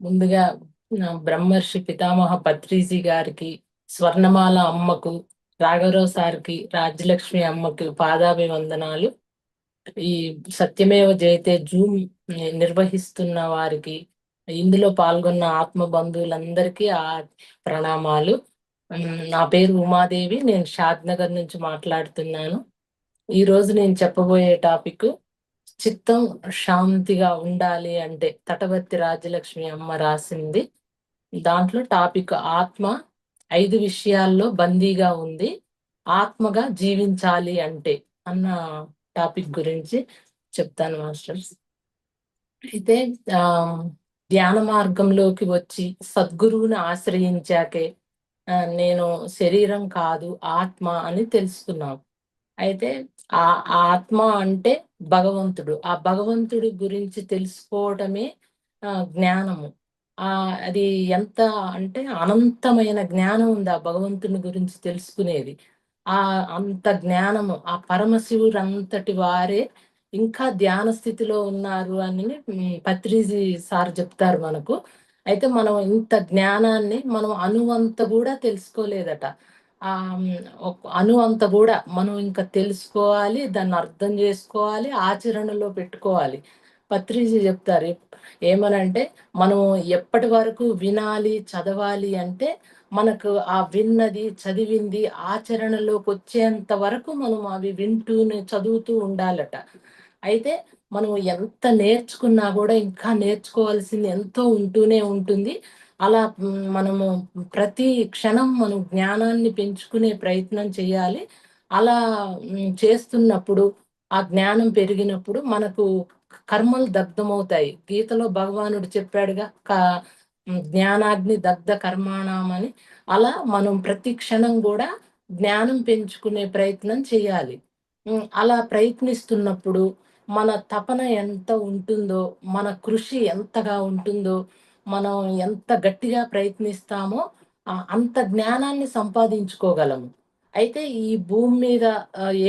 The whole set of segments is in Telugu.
ముందుగా బ్రహ్మర్షి పితామహ పత్రిజీ గారికి, స్వర్ణమాల అమ్మకు, రాఘవరావు సార్కి, రాజ్యలక్ష్మి అమ్మకి పాదాభివందనాలు. ఈ సత్యమేవ జయతే జూమ్ నిర్వహిస్తున్న వారికి, ఇందులో పాల్గొన్న ఆత్మ బంధువులందరికీ ప్రణామాలు. నా పేరు ఉమాదేవి, నేను షాద్ నగర్ నుంచి మాట్లాడుతున్నాను. ఈ రోజు నేను చెప్పబోయే టాపిక్ చిత్తం శాంతిగా ఉండాలి అంటే తటవర్తి రాజ్యలక్ష్మి అమ్మ రాసింది. దాంట్లో టాపిక్ ఆత్మ 5 విషయాల్లో బందీగా ఉంది, ఆత్మగా జీవించాలి అంటే అన్న టాపిక్ గురించి చెప్తాను మాస్టర్స్. అయితే ఆ ధ్యాన మార్గంలోకి వచ్చి సద్గురువుని ఆశ్రయించాకే నేను శరీరం కాదు ఆత్మ అని తెలుసుకున్నాం. అయితే ఆ ఆత్మ అంటే భగవంతుడు. ఆ భగవంతుడి గురించి తెలుసుకోవటమే జ్ఞానము. అది ఎంత అంటే అనంతమైన జ్ఞానం ఉంది ఆ భగవంతుని గురించి తెలుసుకునేది. అంత జ్ఞానము ఆ పరమశివుడు అంతటి వారే ఇంకా ధ్యాన స్థితిలో ఉన్నారు అని పత్రిజీ సార్ చెప్తారు మనకు. అయితే మనం ఇంత జ్ఞానాన్ని మనం అణువంత కూడా తెలుసుకోలేదట. అణువంత కూడా మనం ఇంకా తెలుసుకోవాలి, దాన్ని అర్థం చేసుకోవాలి, ఆచరణలో పెట్టుకోవాలి. పత్రిజీ చెప్తారు ఏమనంటే, మనం ఎప్పటి వరకు వినాలి, చదవాలి అంటే మనకు ఆ విన్నది, చదివింది ఆచరణలోకి వచ్చేంత వరకు మనం అవి వింటూనే చదువుతూ ఉండాలట. అయితే మనం ఎంత నేర్చుకున్నా కూడా ఇంకా నేర్చుకోవాల్సింది ఎంతో ఉంటూనే ఉంటుంది. అలా మనము ప్రతి క్షణం మనం జ్ఞానాన్ని పెంచుకునే ప్రయత్నం చేయాలి. అలా చేస్తున్నప్పుడు ఆ జ్ఞానం పెరిగినప్పుడు మనకు కర్మలు దగ్ధమవుతాయి. గీతలో భగవానుడు చెప్పాడుగా జ్ఞానాగ్ని దగ్ధ కర్మాణమని. అలా మనం ప్రతి క్షణం కూడా జ్ఞానం పెంచుకునే ప్రయత్నం చేయాలి. అలా ప్రయత్నిస్తున్నప్పుడు మన తపన ఎంత ఉంటుందో, మన కృషి ఎంతగా ఉంటుందో, మనం ఎంత గట్టిగా ప్రయత్నిస్తామో అంత జ్ఞానాన్ని సంపాదించుకోగలము. అయితే ఈ భూమి మీద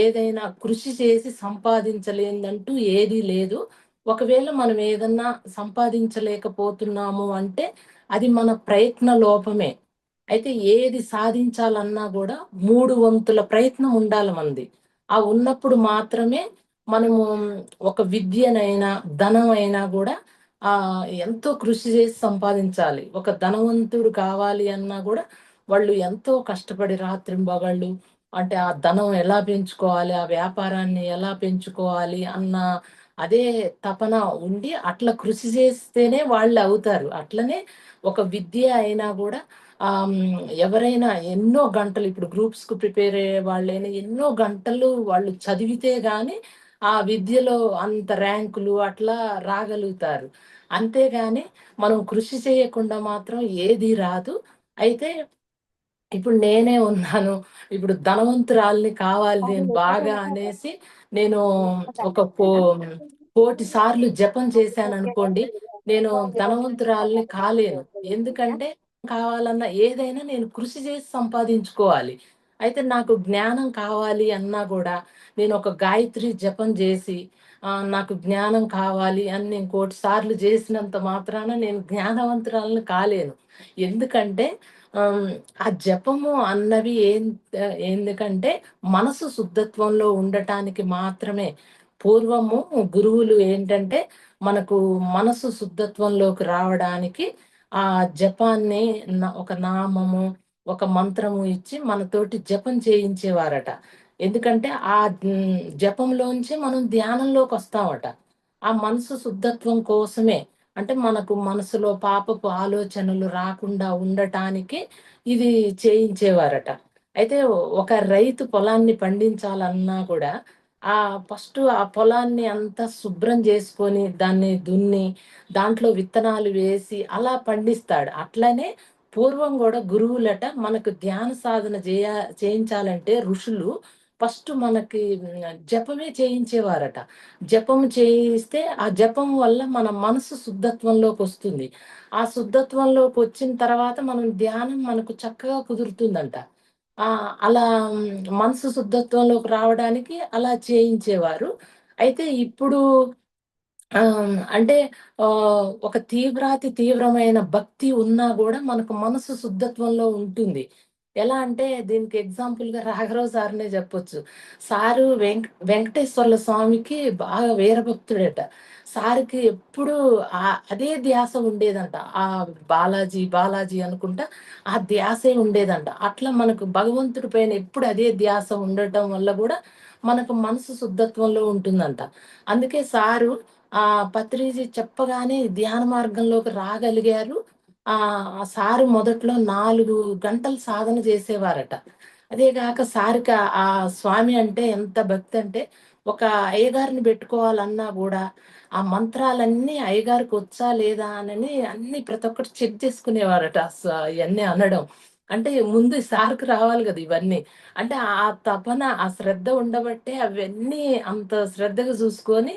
ఏదైనా కృషి చేసి సంపాదించలేనిదంటూ ఏదీ లేదు. ఒకవేళ మనం ఏదన్నా సంపాదించలేకపోతున్నాము అంటే అది మన ప్రయత్న లోపమే. అయితే ఏది సాధించాలన్నా గూడా 3 వంతుల ప్రయత్నం ఉండాలి మనది. ఉన్నప్పుడు మాత్రమే మనము ఒక విద్యనైనా, ధనమైనా గూడా ఎంతో కృషి చేసి సంపాదించాలి. ఒక ధనవంతుడు కావాలి అన్నా గూడా వాళ్ళు ఎంతో కష్టపడి రాత్రింబగళ్ళు అంటే ఆ ధనం ఎలా పెంచుకోవాలి, ఆ వ్యాపారాన్ని ఎలా పెంచుకోవాలి అన్న అదే తపన ఉండి అట్లా కృషి చేస్తేనే వాళ్ళు అవుతారు. అట్లనే ఒక విద్య అయినా గూడా ఎవరైనా ఎన్నో గంటలు ఇప్పుడు గ్రూప్స్‌కి ప్రిపేర్ అయ్యే వాళ్ళైనా ఎన్నో గంటలు వాళ్ళు చదివితే గాని ఆ విద్యలో అంత ర్యాంకులు అట్లా రాగలుగుతారు. అంతేగాని మనం కృషి చేయకుండా మాత్రం ఏది రాదు. అయితే ఇప్పుడు నేనే ఉన్నాను. ఇప్పుడు ధనవంతురాలిని కావాలి నేను బాగా అనేసి నేను ఒక కోటి సార్లు జపం చేశాననుకోండి, నేను ధనవంతురాలిని కాలేను. ఎందుకంటే కావాలన్నా ఏదైనా నేను కృషి చేసి సంపాదించుకోవాలి. అయితే నాకు జ్ఞానం కావాలి అన్నా గూడా నేను ఒక గాయత్రి జపం జేసి నాకు జ్ఞానం కావాలి అని నేను కోటి సార్లు జేసినంత మాత్రాన నేను జ్ఞానవంతురాలిని కాలేను. ఎందుకంటే ఆహ్, ఆ జపము అన్నవి ఎందుకంటే మనసు శుద్ధత్వంలో ఉండటానికి మాత్రమే. పూర్వము గురువులు ఏంటంటే మనకు మనసు శుద్ధత్వంలోకి రావడానికి ఆ జపాన్ని ఒక నామము, ఒక మంత్రము ఇచ్చి మనతోటి జపం చేయించేవారట. ఎందుకంటే జపంలోంచి మనం ధ్యానంలోకొస్తామట. ఆ మనసు శుద్ధత్వం కోసమే. అంటే మనకు మనసులో పాపపు ఆలోచనలు రాకుండా ఉండటానికి ఇది చేయించేవారట. అయితే ఒక రైతు పొలాన్ని పండించాలన్నా కూడా ఫస్ట్ ఆ పొలాన్ని అంతా శుభ్రం చేసుకొని, దాన్ని దున్ని, దాంట్లో విత్తనాలు వేసి అలా పండిస్తాడు. అట్లనే పూర్వం గూడా గురువులట మనకు ధ్యాన సాధన చేయించాలంటే ఋషులు ఫస్ట్ మనకి జపమే చేయించేవారట. జపం చేయిస్తే ఆ జపం వల్ల మన మనసు శుద్ధత్వంలోకొస్తుంది. ఆ శుద్ధత్వంలోకొచ్చిన తర్వాత మనం ధ్యానం మనకు చక్కగా కుదురుతుందంట. అలా మనసు శుద్ధత్వంలోకి రావడానికి అలా చేయించేవారు. అయితే ఇప్పుడు అంటే ఒక తీవ్రమైన భక్తి ఉన్నా గూడా మనకు మనసు శుద్ధత్వంలో ఉంటుంది. ఎలా అంటే దీనికి ఎగ్జాంపుల్‌గా రాఘరావు సార్‌నే జెప్పొచ్చు. సారు వెంకటేశ్వర్ల స్వామికి బాగా వీరభక్తుడట. సార్‌కి ఎప్పుడూ అదే ధ్యాస ఉండేదంట. బాలాజీ అనుకుంటా ఆ ధ్యాసే ఉండేదంట. అట్లా మనకు భగవంతుడి పైన ఎప్పుడు అదే ధ్యాస ఉండటం వల్ల గూడా మనకు మనసు శుద్ధత్వంలో ఉంటుందంట. అందుకే సారు పత్రిజీ చెప్పగానే ధ్యాన మార్గంలోకి రాగలిగారు. ఆ సారు మొదట్లో 4 గంటలు సాధన చేసేవారట. అదే గాక సార్‌కి ఆ స్వామి అంటే ఎంత భక్తంటే, ఒక అయ్యగారిని బెట్టుకోవాలన్నా గూడా, ఆ మంత్రాలన్నీ అయ్యగారికొచ్చా లేదా అనని అన్నీ ప్రతి ఒక్కటి చెక్ చేసుకునేవారట. ఇయన్నీ అనడం. అంటే ముందు సార్‌కి రావాలి గదా! ఇవన్నీ. అంటే ఆ తపన, ఆ శ్రద్ధ ఉండబట్టే అవన్నీ అంత శ్రద్ధగా జూసుకొని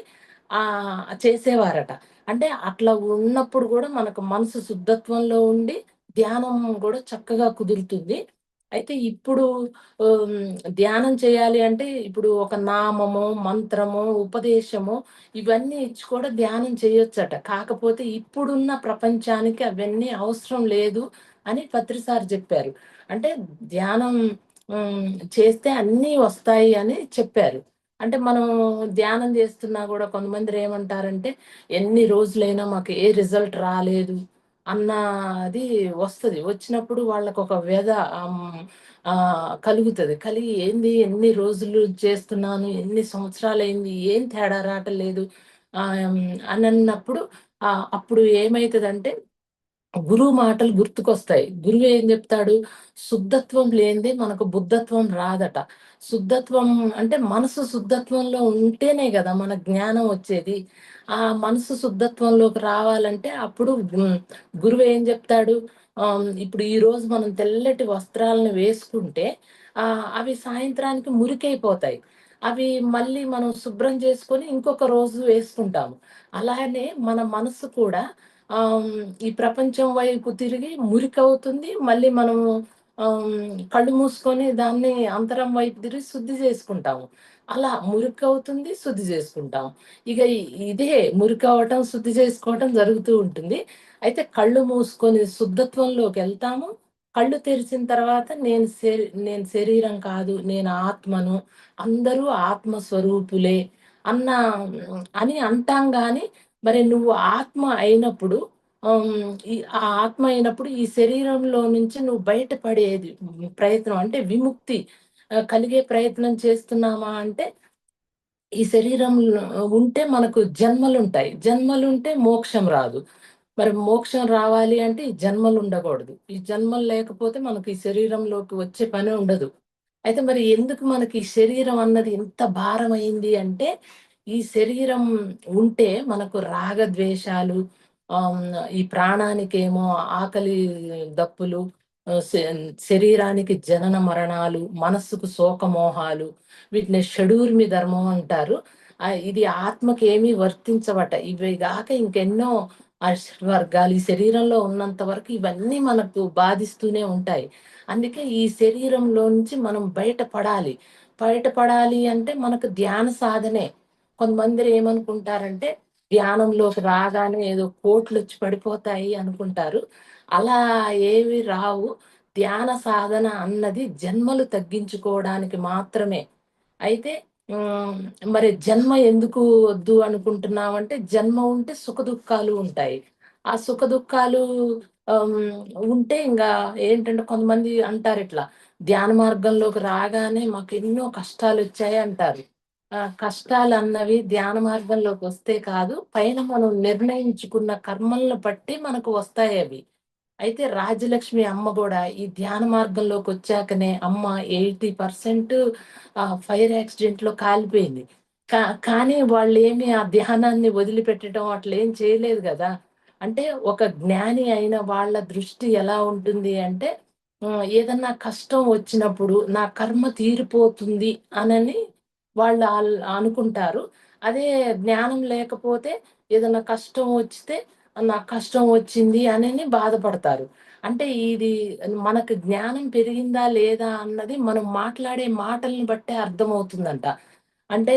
చేసేవారట. అంటే అట్లా ఉన్నప్పుడు గూడా మనకు మనసు శుద్ధత్వంలో ఉండి, ధ్యానం గూడా చక్కగా కుదురుతుంది. అయితే ఇప్పుడు హ్మ్, ధ్యానం చేయాలి అంటే ఇప్పుడు ఒక నామమో, మంత్రమో, ఉపదేశమో ఇవన్నీ ఇచ్చి కూడా ధ్యానం చేయొచ్చట. కాకపోతే ఇప్పుడున్న ప్రపంచానికి అవన్నీ అవసరం లేదు అని పత్రి సార్ జెప్పారు. అంటే ధ్యానం హ్మ్, చేస్తే అన్నీ వస్తాయి అని చెప్పారు. అంటే మనం ధ్యానం జేస్తున్నా గూడా కొంతమందిరేమంటారంటే, ఎన్ని రోజులైనా మాకు ఏ రిజల్ట్ రాలేదు అన్నది వస్తది. వచ్చినప్పుడు వాళ్ళకొక కలుగుతది. కలిగి ఏంది ఎన్ని రోజులు చేస్తున్నాను, ఎన్ని సంవత్సరాలయింది, ఏం తేడా రాటలేదు అనన్నప్పుడు అప్పుడు ఏమైతదంటే గురువు మాటలు గుర్తుకొస్తాయి. గురువు ఏం జెప్తాడు? శుద్ధత్వం లేనిదే మనకు బుద్ధత్వం రాదట. శుద్ధత్వం అంటే మనసు శుద్ధత్వంలో ఉంటేనే గదా! మన జ్ఞానం వచ్చేది. ఆ మనసు శుద్ధత్వంలోకి రావాలంటే అప్పుడు గురువు ఏం జెప్తాడు? ఇప్పుడు ఈరోజు మనం తెల్లటి వస్త్రాలను వేసుకుంటే అవి సాయంత్రానికి మురికైపోతాయి. అవి మళ్ళీ మనం శుభ్రం చేసుకొని ఇంకొక రోజు వేసుకుంటాము. అలానే మన మనసు కూడా ఈ ప్రపంచం వైపు తిరిగి మురికవుతుంది. మళ్ళీ మనము కళ్ళు మూసుకొని దాన్ని అంతరం వైపు తిరిగి శుద్ధి చేసుకుంటాము. అలా మురికవుతుంది, శుద్ధి చేసుకుంటాం. ఇక ఇదే మురికవ్వటం, శుద్ధి చేసుకోవటం జరుగుతూ ఉంటుంది. అయితే కళ్ళు మూసుకొని శుద్ధత్వంలోకెళ్తాము. కళ్ళు తెరిచిన తర్వాత నేను శరీరం కాదు, నేను ఆత్మను, అందరూ ఆత్మ స్వరూపులే అన్న అని అంటాం గానీ మరి నువ్వు ఆత్మ అయినప్పుడు ఆ ఆత్మ అయినప్పుడు ఈ శరీరంలో నుంచి నువ్వు బయటపడేది ప్రయత్నం అంటే విముక్తి కలిగే ప్రయత్నం చేస్తున్నామా అంటే ఈ శరీరంలో ఉంటే మనకు జన్మలుంటాయి. జన్మలుంటే మోక్షం రాదు. మరి మోక్షం రావాలి అంటే ఈ జన్మలుండకూడదు. ఈ జన్మలు లేకపోతే మనకి ఈ శరీరంలోకి వచ్చే పనే ఉండదు. అయితే మరి ఎందుకు మనకి ఈ శరీరం అన్నది ఇంత భారమైంది అంటే, ఈ శరీరం ఉంటే మనకు రాగద్వేషాలు ఈ ప్రాణానికేమో ఆకలి దప్పులు, శరీరానికి జనన మరణాలు, మనస్సుకు శోకమోహాలు వీటిని షడూర్మి ధర్మం అంటారు. ఇది ఆత్మకేమీ వర్తించవట. ఇవి గాక ఇంకెన్నో వర్గాలు ఈ శరీరంలో ఉన్నంత వరకు ఇవన్నీ మనకు బాధిస్తూనే ఉంటాయి. అందుకే ఈ శరీరంలో నుంచి మనం బయటపడాలి. బయటపడాలి అంటే మనకు ధ్యాన సాధనే. కొంతమంది ఏమనుకుంటారంటే ధ్యానంలోకి రాగానే ఏదో కోట్లొచ్చి పడిపోతాయి అనుకుంటారు. అలా ఏవి రావు. ధ్యాన సాధన అన్నది జన్మలు తగ్గించుకోవడానికి మాత్రమే. అయితే హ్మ్. మరి జన్మ ఎందుకు వద్దు అనుకుంటున్నామంటే, జన్మ ఉంటే సుఖదుఖాలు ఉంటాయి. ఆ సుఖదుఖాలు ఆహ్, ఉంటే ఇంగా ఏంటంటే కొంతమంది అంటారిట్లా, ధ్యాన మార్గంలోకి రాగానే మాకెన్నో కష్టాలొచ్చాయి అంటారు. కష్టాలన్నవి ధ్యాన మార్గంలోకొస్తే కాదు, పైన మనం నిర్ణయించుకున్న కర్మలను బట్టి మనకు వస్తాయవి. అయితే రాజ్యలక్ష్మి అమ్మ గూడా ఈ ధ్యాన మార్గంలోకొచ్చాకనే అమ్మ 80% ఫైర్ యాక్సిడెంట్‌లో కాలిపోయింది. కానీ వాళ్ళేమి ఆ ధ్యానాన్ని వదిలిపెట్టడం అట్లేం చేయలేదు గదా! అంటే ఒక జ్ఞాని అయిన వాళ్ళ దృష్టి ఎలా ఉంటుంది అంటే ఏదన్నా కష్టం వచ్చినప్పుడు నా కర్మ తీరిపోతుంది అనని వాళ్ళు అనుకుంటారు. అదే జ్ఞానం లేకపోతే ఏదన్నా కష్టం వచ్చితే నాకు కష్టం వచ్చింది అనని బాధపడతారు. అంటే ఇది మనకు జ్ఞానం పెరిగిందా లేదా అన్నది మనం మాట్లాడే మాటల్ని బట్టే అర్థమవుతుందంట. అంటే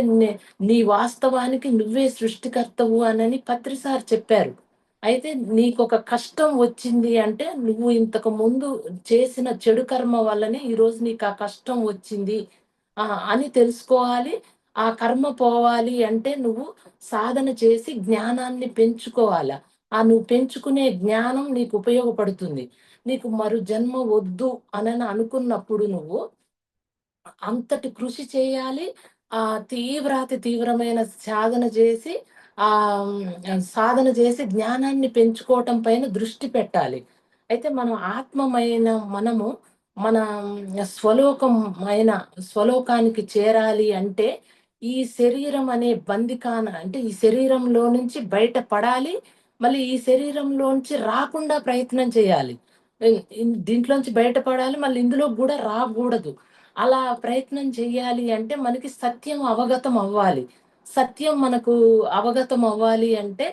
నీ వాస్తవానికి నువ్వే సృష్టికర్తవు అనని పత్రిసార్ చెప్పారు. అయితే నీకొక కష్టం వచ్చింది అంటే, నువ్వు ఇంతకు ముందు చేసిన చెడు కర్మ వల్లనే ఈరోజు నీకా కష్టం వచ్చింది అని తెలుసుకోవాలి. ఆ కర్మ పోవాలి అంటే నువ్వు సాధన చేసి జ్ఞానాన్ని పెంచుకోవాల. నువ్వు పెంచుకునే జ్ఞానం నీకు ఉపయోగపడుతుంది. నీకు మరు జన్మ వద్దు అనని అనుకున్నప్పుడు నువ్వు అంతటి కృషి చేయాలి. తీవ్రాతి తీవ్రమైన సాధన జేసి సాధన చేసి జ్ఞానాన్ని పెంచుకోవటం పైన దృష్టి పెట్టాలి. అయితే మనం ఆత్మమైన మనము మన స్వలోకమైన స్వలోకానికి చేరాలి అంటే, ఈ శరీరం అనే బందికాన అంటే ఈ శరీరంలో నుంచి బయట పడాలి. మళ్ళీ ఈ శరీరంలోంచి రాకుండా ప్రయత్నం చేయాలి. దీంట్లోంచి బయటపడాలి. మళ్ళీ ఇందులోకి గూడా రాగూడదు. అలా ప్రయత్నం చెయ్యాలి అంటే మనకి సత్యం అవగతం అవ్వాలి. సత్యం మనకు అవగతం అవ్వాలి అంటే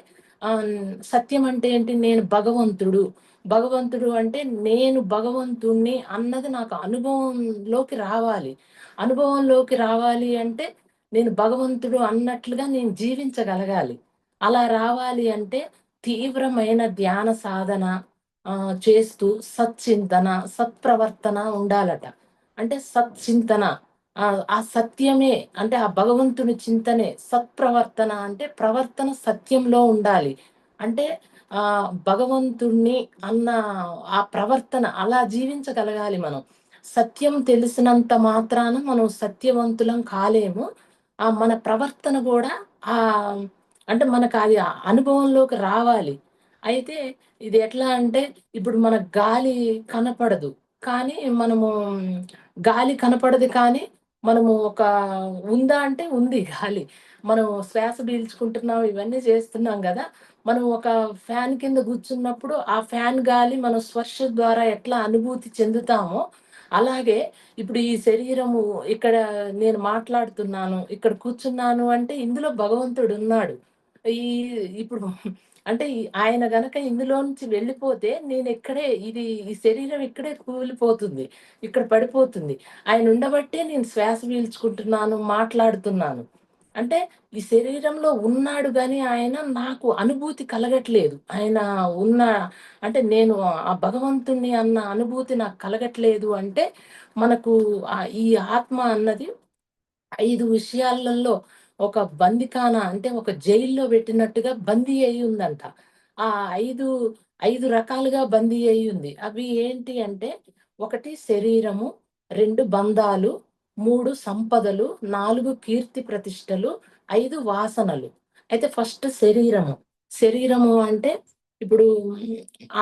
సత్యం అంటే ఏంటి? నేను భగవంతుడు. భగవంతుడు అంటే నేను భగవంతుడిని అన్నది నాకు అనుభవంలోకి రావాలి. అనుభవంలోకి రావాలి అంటే నేను భగవంతుడు అన్నట్లుగా నేను జీవించగలగాలి. అలా రావాలి అంటే తీవ్రమైన ధ్యాన సాధన చేస్తూ సచ్చింతన, సత్ప్రవర్తన ఉండాలట. అంటే సచ్చింతన. ఆ సత్యమే అంటే ఆ భగవంతుని చింతనే సత్ప్రవర్తన అంటే ప్రవర్తన సత్యంలో ఉండాలి. అంటే భగవంతుడిని అన్న ఆ ప్రవర్తన అలా జీవించగలగాలి మనం. సత్యం తెలిసినంత మాత్రాన మనం సత్యవంతులం కాలేము. మన ప్రవర్తన గూడా ఆహ్, అంటే మనకది అనుభవంలోకి రావాలి. అయితే ఇది ఎట్లా అంటే ఇప్పుడు మనకు గాలి కనపడదు. కానీ మనము గాలి కనపడదు కానీ, మనము ఉందా అంటే ఉంది గాలి. మనం శ్వాస పీల్చుకుంటున్నాం, ఇవన్నీ చేస్తున్నాం గదా! మనం ఒక ఫ్యాన్ కింద కూర్చున్నప్పుడు, ఆ ఫ్యాన్ గాలి మనం స్పర్శ ద్వారా ఎట్లా అనుభూతి చెందుతామో, అలాగే ఇప్పుడు ఈ శరీరము ఇక్కడ నేను మాట్లాడుతున్నాను, ఇక్కడ కూర్చున్నాను అంటే ఇందులో భగవంతుడున్నాడు. ఈ ఇప్పుడు అంటే ఆయన గనక ఇందులోంచి వెళ్ళిపోతే ఈ శరీరం ఇక్కడే కూలిపోతుంది. ఇక్కడ పడిపోతుంది. ఆయన ఉండబట్టే నేను శ్వాస పీల్చుకుంటున్నాను, మాట్లాడుతున్నాను. అంటే ఈ శరీరంలో ఉన్నాడు గానీ ఆయన నాకు అనుభూతి కలగట్లేదు. ఆయన ఉన్న అంటే నేను ఆ భగవంతుడిని అన్న అనుభూతి నాకు కలగట్లేదు అంటే మనకు ఈ ఆత్మ అన్నది 5 విషయాలలో ఒక బందిఖాన అంటే ఒక జైల్లో పెట్టినట్టుగా బందీ అయ్యుందంట. ఆ 5, 5 రకాలుగా బందీ అయ్యుంది. అవి ఏంటి అంటే, 1 శరీరము, 2 బంధాలు, 3 సంపదలు, 4 కీర్తి ప్రతిష్టలు, 5 వాసనలు. అయితే ఫస్ట్ శరీరము. శరీరము అంటే ఇప్పుడు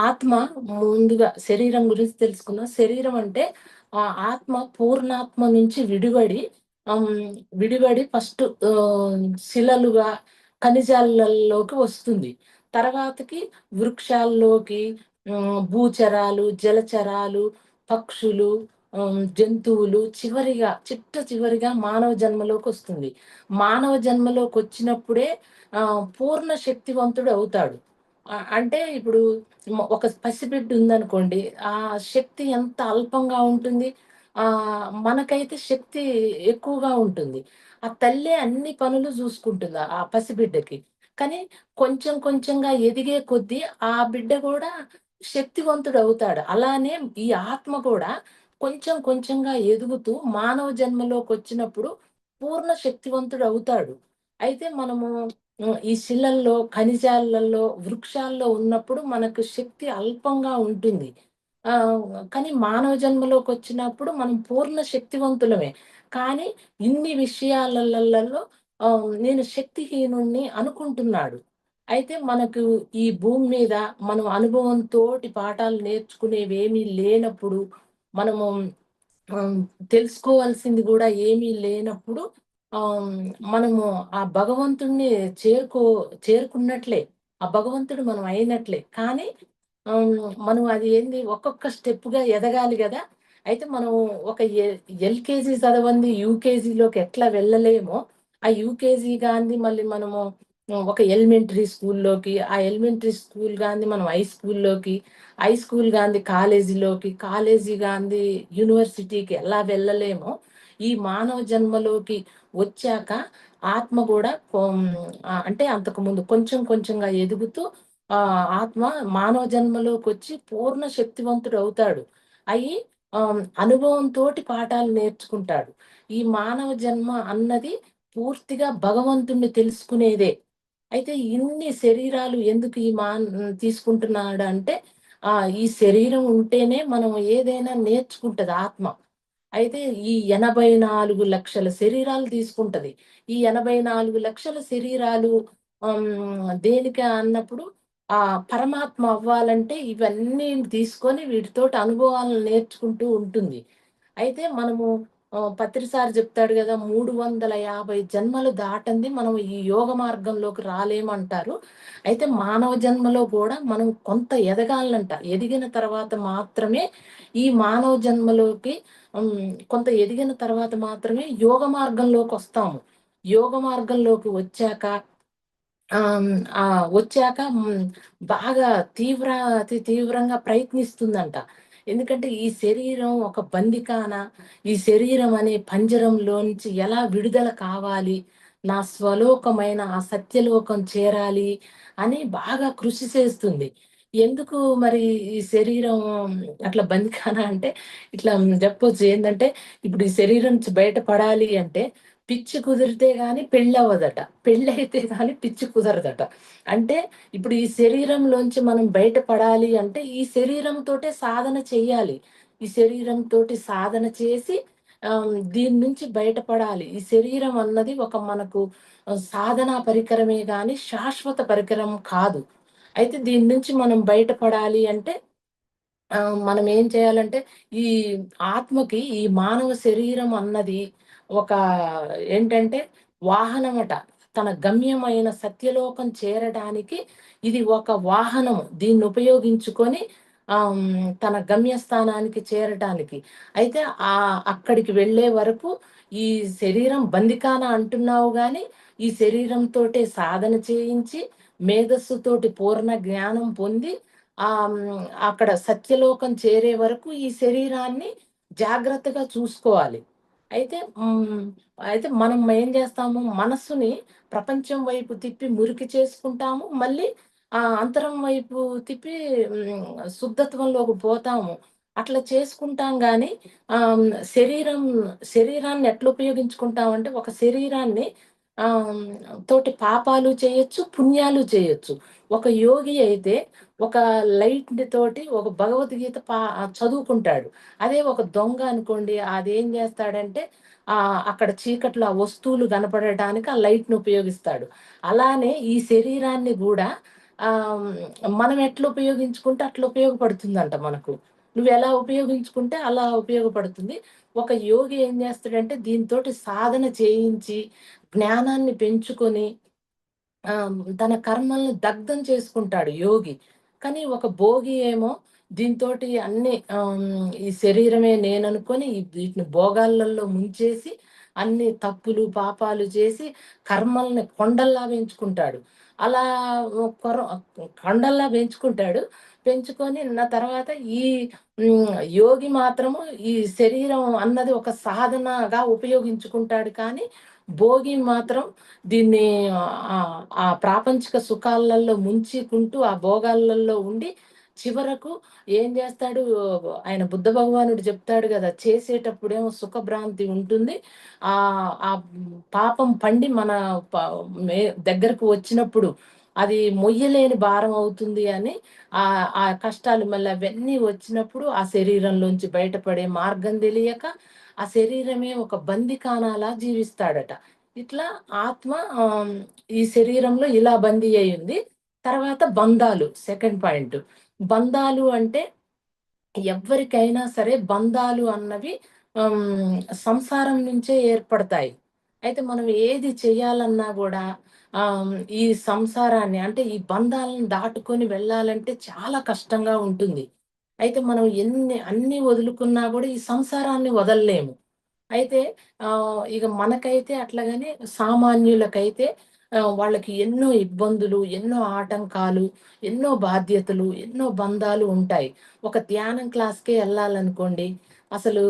ఆత్మ ముందుగా శరీరం గురించి తెలుసుకుందాం. శరీరం అంటే ఆత్మ పూర్ణాత్మ నుంచి ఆహ్, విడివడి ఫస్ట్ శిలలుగా, ఖనిజాలలోకి వస్తుంది. తర్వాతకి వృక్షాల్లోకి, భూచరాలు, జలచరాలు, పక్షులు, జంతువులు చిట్ట చివరిగా మానవ జన్మలోకొస్తుంది. మానవ జన్మలోకొచ్చినప్పుడే పూర్ణ శక్తివంతుడు అవుతాడు. అంటే ఇప్పుడు ఒక పసిబిడ్డ ఉందనుకోండి, ఆ శక్తి ఎంత అల్పంగా ఉంటుంది. మనకైతే శక్తి ఎక్కువగా ఉంటుంది. ఆ తల్లే అన్ని పనులు జూసుకుంటుంది ఆ పసిబిడ్డకి. కానీ కొంచెం కొంచెంగా ఎదిగే కొద్దీ ఆ బిడ్డ గూడా శక్తివంతుడవుతాడు. అలానే ఈ ఆత్మ కూడా కొంచెం కొంచెంగా ఎదుగుతూ మానవ జన్మలోకొచ్చినప్పుడు పూర్ణ శక్తివంతుడవుతాడు. అయితే మనము ఈ శిలల్లో, ఖనిజాలలో, వృక్షాల్లో ఉన్నప్పుడు మనకు శక్తి అల్పంగా ఉంటుంది. కానీ మానవ జన్మలోకొచ్చినప్పుడు మనం పూర్ణ శక్తివంతులమే. కానీ ఇన్ని విషయాలలలో నేను శక్తిహీనుడిని అనుకుంటున్నాడు. అయితే మనకు ఈ భూమి మీద మనం అనుభవంతోటి పాఠాలు నేర్చుకునేవేమీ లేనప్పుడు, మనము ఆహ్, తెలుసుకోవాల్సింది గూడా ఏమీ లేనప్పుడు ఆహ్, మనము ఆ భగవంతుడిని చేరుకున్నట్లే. ఆ భగవంతుడు మనం అయినట్లే. కానీ మనం అది ఏంది ఒక్కొక్క స్టెప్‌గా ఎదగాలి గదా! అయితే మనం ఒక ఎల్‌కేజీ చదవంది యూకేజీలోకి ఎట్లా వెళ్ళలేమో, ఆ యూకేజీ గానిది మళ్ళీ మనము ఒక ఎలిమెంటరీ స్కూల్‌లోకి, ఆ ఎలిమెంటరీ స్కూల్ గానిది మనం హై స్కూల్‌లోకి, హై స్కూల్ గానిది కాలేజీలోకి, కాలేజీ గానిది యూనివర్సిటీకి ఎలా వెళ్ళలేమో, ఈ మానవ జన్మలోకి వచ్చాక ఆత్మ గూడా అంటే అంతకుముందు కొంచెం కొంచెంగా ఎదుగుతూ ఆత్మ మానవ జన్మలోకొచ్చి పూర్ణ శక్తివంతుడవుతాడు. అయ్యి అనుభవంతోటి పాఠాలు నేర్చుకుంటాడు. ఈ మానవ జన్మ అన్నది పూర్తిగా భగవంతుడిని తెలుసుకునేదే. అయితే ఇన్ని శరీరాలు ఎందుకు తీసుకుంటున్నాడంటే, ఈ శరీరం ఉంటేనే మనం ఏదైనా నేర్చుకుంటది ఆత్మ. అయితే ఈ 84,00,000 శరీరాలు తీసుకుంటది. ఈ 84,00,000 శరీరాలు దేనికి అన్నప్పుడు పరమాత్మ అవ్వాలంటే ఇవన్నీ తీసుకొని వీటితోటి అనుభవాలను నేర్చుకుంటూ ఉంటుంది. అయితే మనము పత్రిసారి చెప్తాడు గదా! 350 జన్మలు దాటంది మనం ఈ యోగ మార్గంలోకి రాలేమంటారు. అయితే మానవ జన్మలో గూడా మనం కొంత ఎదగాలంట. ఎదిగిన తర్వాత మాత్రమే ఈ మానవ జన్మలోకి హ్మ్. కొంత ఎదిగిన తర్వాత మాత్రమే యోగ మార్గంలోకొస్తాము. యోగ మార్గంలోకి వచ్చాక ఆహ్, హ్మ్. వచ్చాక బాగా అతి తీవ్రంగా ప్రయత్నిస్తుందంట. ఎందుకంటే ఈ శరీరం ఒక బందిఖాన, ఈ శరీరం అనే పంజరంలోంచి ఎలా విడుదల కావాలి, నా స్వలోకమైన ఆ సత్యలోకం చేరాలి అని బాగా కృషి చేస్తుంది. ఎందుకు మరి ఈ శరీరం అట్లా బందిఖాన అంటే ఇట్లా చెప్పొచ్చు ఏందంటే, ఇప్పుడు ఈ శరీరం నుంచి బయటపడాలి అంటే పిచ్చి కుదిరితే గాని పెళ్ళవ్వదట. పెళ్ళైతే గాని పిచ్చి కుదరదట. అంటే ఇప్పుడు ఈ శరీరంలోంచి మనం బయటపడాలి అంటే ఈ శరీరంతోటే సాధన చెయ్యాలి. ఈ శరీరంతోటి సాధన చేసి దీని నుంచి బయటపడాలి. ఈ శరీరం అన్నది ఒక మనకు సాధనా పరికరమే గాని శాశ్వత పరికరం కాదు. అయితే దీని నుంచి మనం బయటపడాలి అంటే మనం ఏం చేయాలంటే, ఈ ఆత్మకి ఈ మానవ శరీరం అన్నది ఒక ఏంటంటే వాహనమట. తన గమ్యమైన సత్యలోకం చేరడానికి ఇది ఒక వాహనం. దీన్ని ఉపయోగించుకొని తన గమ్యస్థానానికి చేరటానికి. అయితే అక్కడికి వెళ్ళే వరకు ఈ శరీరం బందిఖాన అంటున్నావు గానీ, ఈ శరీరంతోటే సాధన చేయించి, మేధస్సుతోటి పూర్ణ జ్ఞానం పొంది అక్కడ సత్యలోకం చేరే వరకు ఈ శరీరాన్ని జాగ్రత్తగా చూసుకోవాలి. అయితే అయితే మనం ఏం జేస్తాము, మనస్సుని ప్రపంచం వైపు తిప్పి మురికి చేసుకుంటాము. మళ్ళీ అంతరం వైపు తిప్పి శుద్ధత్వంలోకి పోతాము. అట్లా చేసుకుంటాం గానీ, ఆహ్, శరీరం శరీరాన్ని ఎట్లా ఉపయోగించుకుంటామంటే, ఒక శరీరాన్ని ఆహ్, తోటి పాపాలు చేయొచ్చు, పుణ్యాలు చేయొచ్చు. ఒక యోగి అయితే ఒక తోటి ఒక భగవద్గీత చదువుకుంటాడు. అదే ఒక దొంగ అనుకోండి అదేం జేస్తాడంటే అక్కడ చీకట్లో ఆ వస్తువులు కనపడటానికి ఆ లైట్‌ని ఉపయోగిస్తాడు. అలానే ఈ శరీరాన్ని గూడా ఆహ్, మనం ఎట్లా ఉపయోగించుకుంటే అట్లా ఉపయోగపడుతుందంట మనకు. నువ్వెలా ఉపయోగించుకుంటే అలా ఉపయోగపడుతుంది. ఒక యోగి ఏం జేస్తాడంటే దీనితోటి సాధన చేయించి, జ్ఞానాన్ని పెంచుకొని తన కర్మలను దగ్ధం చేసుకుంటాడు యోగి. కానీ ఒక భోగి ఏమో దీనితోటి అన్నీ ఈ శరీరమే నేననుకోని వీటిని భోగాలలో ముంచేసి అన్ని తప్పులు, పాపాలు చేసి కర్మల్ని కొండల్లా పెంచుకుంటాడు. అలా ఓ కొర కొండల్లా పెంచుకుంటాడు. పెంచుకొని తర్వాత ఈ యోగి మాత్రము ఈ శరీరం అన్నది ఒక సాధనగా ఉపయోగించుకుంటాడు కానీ, భోగి మాత్రం దీన్ని ఆ ప్రాపంచిక సుఖాలలో ముంచుకుంటూ, ఆ భోగాలలో ఉండి, చివరకు ఏం జేస్తాడు, ఆయన బుద్ధ భగవానుడు జెప్తాడు గదా! చేసేటప్పుడేమో సుఖభ్రాంతి ఉంటుంది. ఆ పాపం పండి మన ప మే దగ్గరకు వచ్చినప్పుడు, అది మొయ్యలేని భారం అవుతుంది అని, ఆ కష్టాలు మళ్ళీ అవన్నీ వచ్చినప్పుడు, ఆ శరీరంలోంచి బయటపడే మార్గం దెలియక, ఆ శరీరమే ఒక బందిఖానాలా జీవిస్తాడట. ఇట్లా ఆత్మ ఈ శరీరంలో ఇలా బందీ అయ్యింది. తర్వాత బంధాలు సెకండ్ పాయింట్. బంధాలు అంటే ఎవ్వరికైనా సరే బంధాలు అన్నవి సంసారం నుంచే ఏర్పడతాయి. అయితే మనం ఏది చేయాలన్నా గూడా ఈ సంసారాన్ని అంటే ఈ బంధాలను దాటుకొని వెళ్ళాలంటే చాలా కష్టంగా ఉంటుంది. అయితే మనం అన్నీ వదులుకున్నా గూడా ఈ సంసారాన్ని వదలలేము. అయితే ఇగ మనకైతే అట్లాగానే సామాన్యులకైతే వాళ్ళకి ఎన్నో ఇబ్బందులు, ఎన్నో ఆటంకాలు, ఎన్నో బాధ్యతలు, ఎన్నో బంధాలు ఉంటాయి. ఒక ధ్యానం క్లాస్‌కే ఎళ్ళాలనుకోండి, అసలు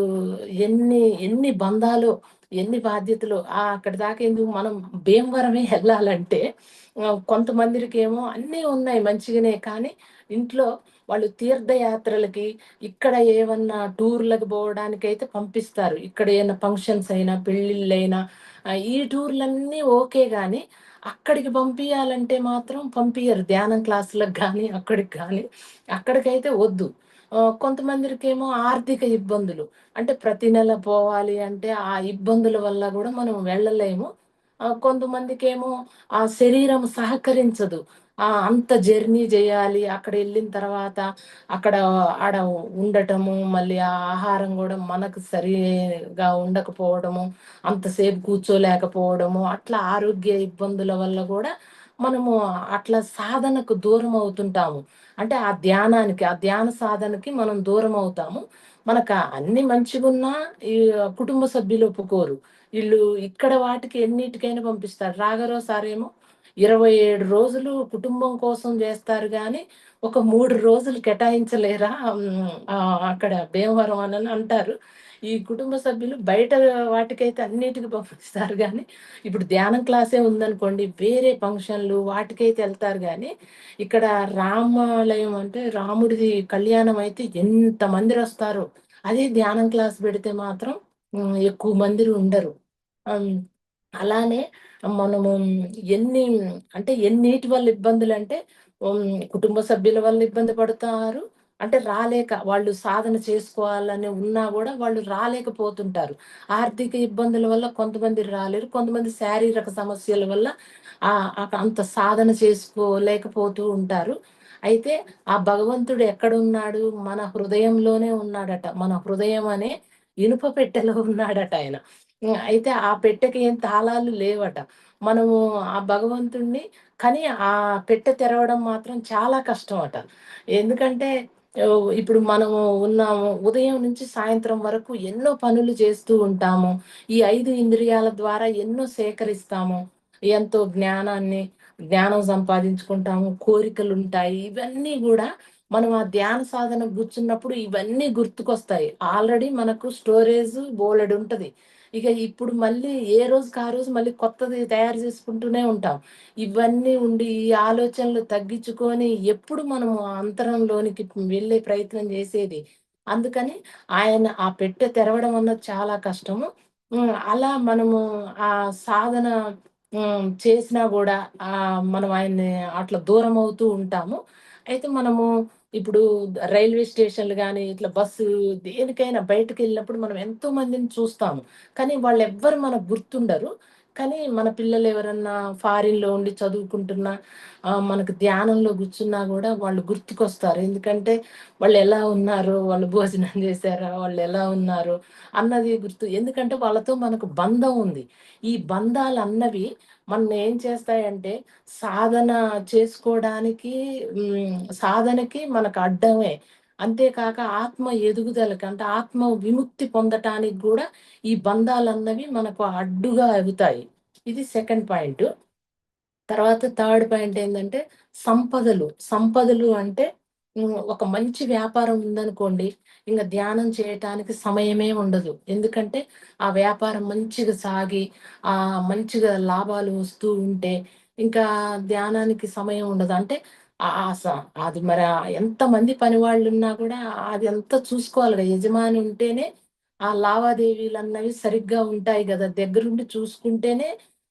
ఎన్ని బంధాలో, ఎన్ని బాధ్యతలో అక్కడి దాకా ఎందుకు మనం భీమవరమే ఎళ్ళాలంటే కొంతమందిరికేమో అన్నీ ఉన్నాయి మంచిగానే. కానీ ఇంట్లో వాళ్ళు తీర్థయాత్రలకి, ఇక్కడ ఏమన్నా టూర్‌లకి పోవడానికైతే పంపిస్తారు. ఇక్కడ ఏమన్నా ఫంక్షన్స్ అయినా, పెళ్ళిళ్ళైనా ఈ టూర్‌లన్నీ ఓకే గానీ, అక్కడికి పంపియాలంటే మాత్రం పంపియరు. ధ్యానం క్లాసులకు గానీ, అక్కడికి గానీ, అక్కడికైతే వద్దు. కొంతమందిరికేమో ఆర్థిక ఇబ్బందులు. అంటే ప్రతి నెల పోవాలి అంటే, ఆ ఇబ్బందుల వల్ల గూడా మనం వెళ్ళలేము. కొంతమందికేమో ఆ శరీరం సహకరించదు. అంత జర్నీ జేయాలి. అక్కడెళ్ళిన తర్వాత అక్కడ ఆడ ఉండటము, మళ్ళీ ఆ ఆహారం గూడా మనకు సరిగా ఉండకపోవడము, అంతసేపు కూర్చోలేకపోవడము, అట్లా ఆరోగ్య ఇబ్బందుల వల్ల గూడా మనము అట్లా సాధనకు దూరమవుతుంటాము. అంటే ఆ ధ్యాన సాధనకి మనం దూరమవుతాము. మనకు అన్ని మంచిగున్నా ఈ కుటుంబ సభ్యులు ఒప్పుకోరు. ఈళ్ళు ఇక్కడ వాటికి ఎన్నిటికైనా పంపిస్తారు. రాఘవరావు సారేమో 27 రోజులు కుటుంబం కోసం జేస్తారు గానీ, ఒక 3 రోజులు కేటాయించలేరా? అక్కడ భీమవరం అనని అంటారు. ఈ కుటుంబ సభ్యులు బయట వాటికైతే అన్నిటికి పంపిస్తారు గానీ, ఇప్పుడు ధ్యానం క్లాసే ఉందనుకోండి, వేరే ఫంక్షన్‌లు వాటికైతే ఎళ్తారు గానీ, ఇక్కడ రామాలయం అంటే రాముడిది కళ్యాణం అయితే ఎంతమందిరొస్తారో. అదే ధ్యానం క్లాస్ పెడితే మాత్రం ఎక్కువ మందిరి ఉండరు. హ్మ్. అలానే మనము ఎన్ని ఎన్నిటి వల్ల ఇబ్బందులంటే కుటుంబ సభ్యుల వల్ల ఇబ్బంది పడుతారు. అంటే రాలేక వాళ్ళు సాధన చేసుకోవాలని ఉన్నా గూడా వాళ్ళు రాలేకపోతుంటారు. ఆర్థిక ఇబ్బందుల వల్ల కొంతమంది రాలేరు. కొంతమంది శారీరక సమస్యల వల్ల అంత సాధన చేసుకోలేకపోతూ ఉంటారు. అయితే ఆ భగవంతుడు ఎక్కడున్నాడు? మన హృదయంలోనే ఉన్నాడట. మన హృదయం అనే ఇనుప పెట్టెలో ఉన్నాడట ఆయన. అయితే ఆ పెట్టెకి ఏం తాళాలు లేవట. మనము ఆ భగవంతుడిని కానీ ఆ పెట్టె తెరవడం మాత్రం చాలా కష్టమట. ఎందుకంటే ఇప్పుడు మనము ఉన్నాము. ఉదయం నుంచి సాయంత్రం వరకు ఎన్నో పనులు చేస్తూ ఉంటాము. ఈ 5 ఇంద్రియాల ద్వారా ఎన్నో సేకరిస్తాము. ఎంతో జ్ఞానం సంపాదించుకుంటాము. కోరికలుంటాయి. ఇవన్నీ గూడా మనం ఆ ధ్యాన సాధనకు కూర్చున్నప్పుడు ఇవన్నీ గుర్తుకొస్తాయి. ఆల్రెడీ మనకు స్టోరేజ్ బోలెడుంటది. ఇక ఇప్పుడు మళ్ళీ ఏ రోజుకి ఆ రోజు మళ్ళీ కొత్తది తయారు చేసుకుంటూనే ఉంటాం. ఇవన్నీ ఉండి ఈ ఆలోచనలు తగ్గించుకొని ఎప్పుడు మనము ఆ అంతరంలోనికి వెళ్ళే ప్రయత్నం చేసేది. అందుకని ఆయన ఆ పెట్టె తెరవడం అన్నది చాలా కష్టము. అలా మనము ఆ సాధన చేసినా గూడా మనం ఆయన్ని అట్లా దూరమవుతూ ఉంటాము. అయితే మనము ఇప్పుడు రైల్వే స్టేషన్‌లు గాని, ఇట్లా బస్సు దేనికైనా బయటకెళ్ళినప్పుడు మనం ఎంతో మందిని చూస్తాము. కానీ వాళ్ళెవ్వరు మనకు గుర్తుండరు. కానీ మన పిల్లలెవరన్నా ఫారిన్‌లో ఉండి చదువుకుంటున్నా, మనకు ధ్యానంలో కూర్చున్నా గూడా వాళ్ళు గుర్తుకొస్తారు. ఎందుకంటే వాళ్ళెలా ఉన్నారో, వాళ్ళు భోజనం చేశారా, వాళ్ళెలా ఉన్నారో అన్నది గుర్తు. ఎందుకంటే వాళ్ళతో మనకు బంధం ఉంది. ఈ బంధాలన్నవి మననేం చేస్తాయంటే సాధన చేసుకోవడానికి సాధనకి మనకు అడ్డమే. అంతేకాక ఆత్మ ఎదుగుదలకి అంటే ఆత్మ విముక్తి పొందటానికి గూడా ఈ బంధాలన్నవి మనకు అడ్డుగా అవుతాయి. ఇది సెకండ్ పాయింటు. తర్వాత థర్డ్ పాయింట్ ఏందంటే సంపదలు. సంపదలు అంటే ఒక మంచి వ్యాపారం ఉందనుకోండి, ధ్యానం చేయటానికి సమయమే ఉండదు. ఎందుకంటే ఆ వ్యాపారం మంచిగా సాగి, మంచిగా లాభాలు వస్తూ ఉంటే, ఇంకా ధ్యానానికి సమయం ఉండదు. అంటే ఆహ్, ఆహ్, స అది మరి ఎంతమంది పనివాళ్ళున్నా కూడా అది అంతా చూసుకోవాలి గదా! యజమాని ఉంటేనే ఆ లావాదేవీలన్నవి సరిగ్గా ఉంటాయి గదా! దగ్గరుండి చూసుకుంటేనే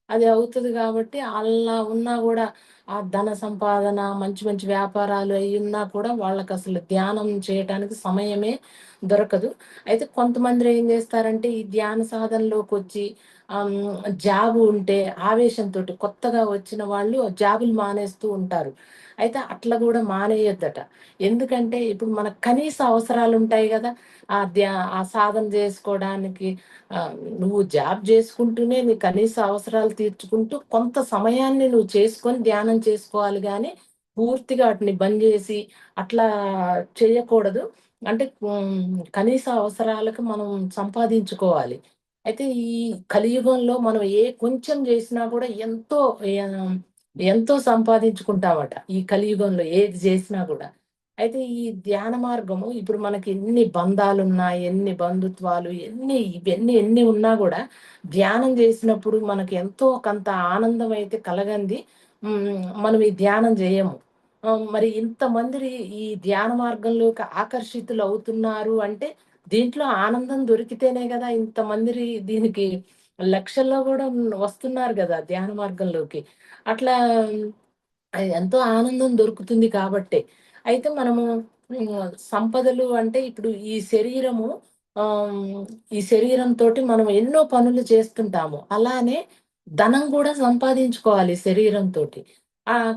అది అవుతది గాబట్టి, అలా ఉన్నా గూడా ఆ ధన సంపాదన, మంచి మంచి వ్యాపారాలు అయ్యున్నా కూడా వాళ్ళకసలు ధ్యానం చేయటానికి సమయమే దొరకదు. అయితే కొంతమంది ఏం జేస్తారంటే, ఈ ధ్యాన సాధనలోకొచ్చి జాబు ఉంటే ఆవేశంతోటి కొత్తగా వచ్చిన వాళ్ళు జాబులు మానేస్తూ ఉంటారు. అయితే అట్లా గూడా మానేయొద్దట. ఎందుకంటే, ఇప్పుడు మనకు కనీస అవసరాలుంటాయి గదా! ఆ సాధన జేసుకోవడానికి నువ్వు జాబ్ జేసుకుంటూనే నీ కనీస అవసరాలు తీర్చుకుంటూ కొంత సమయాన్ని నువ్వు చేసుకొని ధ్యానం చేసుకోవాలి గానీ, పూర్తిగా ఆటిని బంద్ జేసి అట్లా చేయకూడదు. అంటే కనీస అవసరాలకు మనం సంపాదించుకోవాలి. అయితే ఈ కలియుగంలో మనం కొంచెం జేసినా గూడా ఎంతో సంపాదించుకుంటామట. ఈ కలియుగంలో ఏది జేసినా గూడా. అయితే ఈ ధ్యాన మార్గము ఇప్పుడు మనకి ఎన్ని బంధాలున్నా, ఎన్ని బంధుత్వాలు, ఎన్ని ఉన్నా గూడా ధ్యానం జేసినప్పుడు మనకి ఎంతో కొంత ఆనందం అయితే కలగంది మనం ఈ ధ్యానం జేయము. మరి ఇంతమంది ఈ ధ్యాన మార్గంలోకి ఆకర్షితులవుతున్నారు అంటే దీంట్లో ఆనందం దొరికితేనే గదా! ఇంతమంది దీనికి లక్షల్లో గూడా వస్తున్నారు గదా! ధ్యాన మార్గంలోకి. అట్లా ఎంతో ఆనందం దొరుకుతుంది కాబట్టే. అయితే మనము సంపదలు అంటే ఇప్పుడు ఈ శరీరము ఈ శరీరంతోటి మనం ఎన్నో పనులు చేస్తుంటాము. అలానే ధనం గూడా సంపాదించుకోవాలి శరీరంతోటి.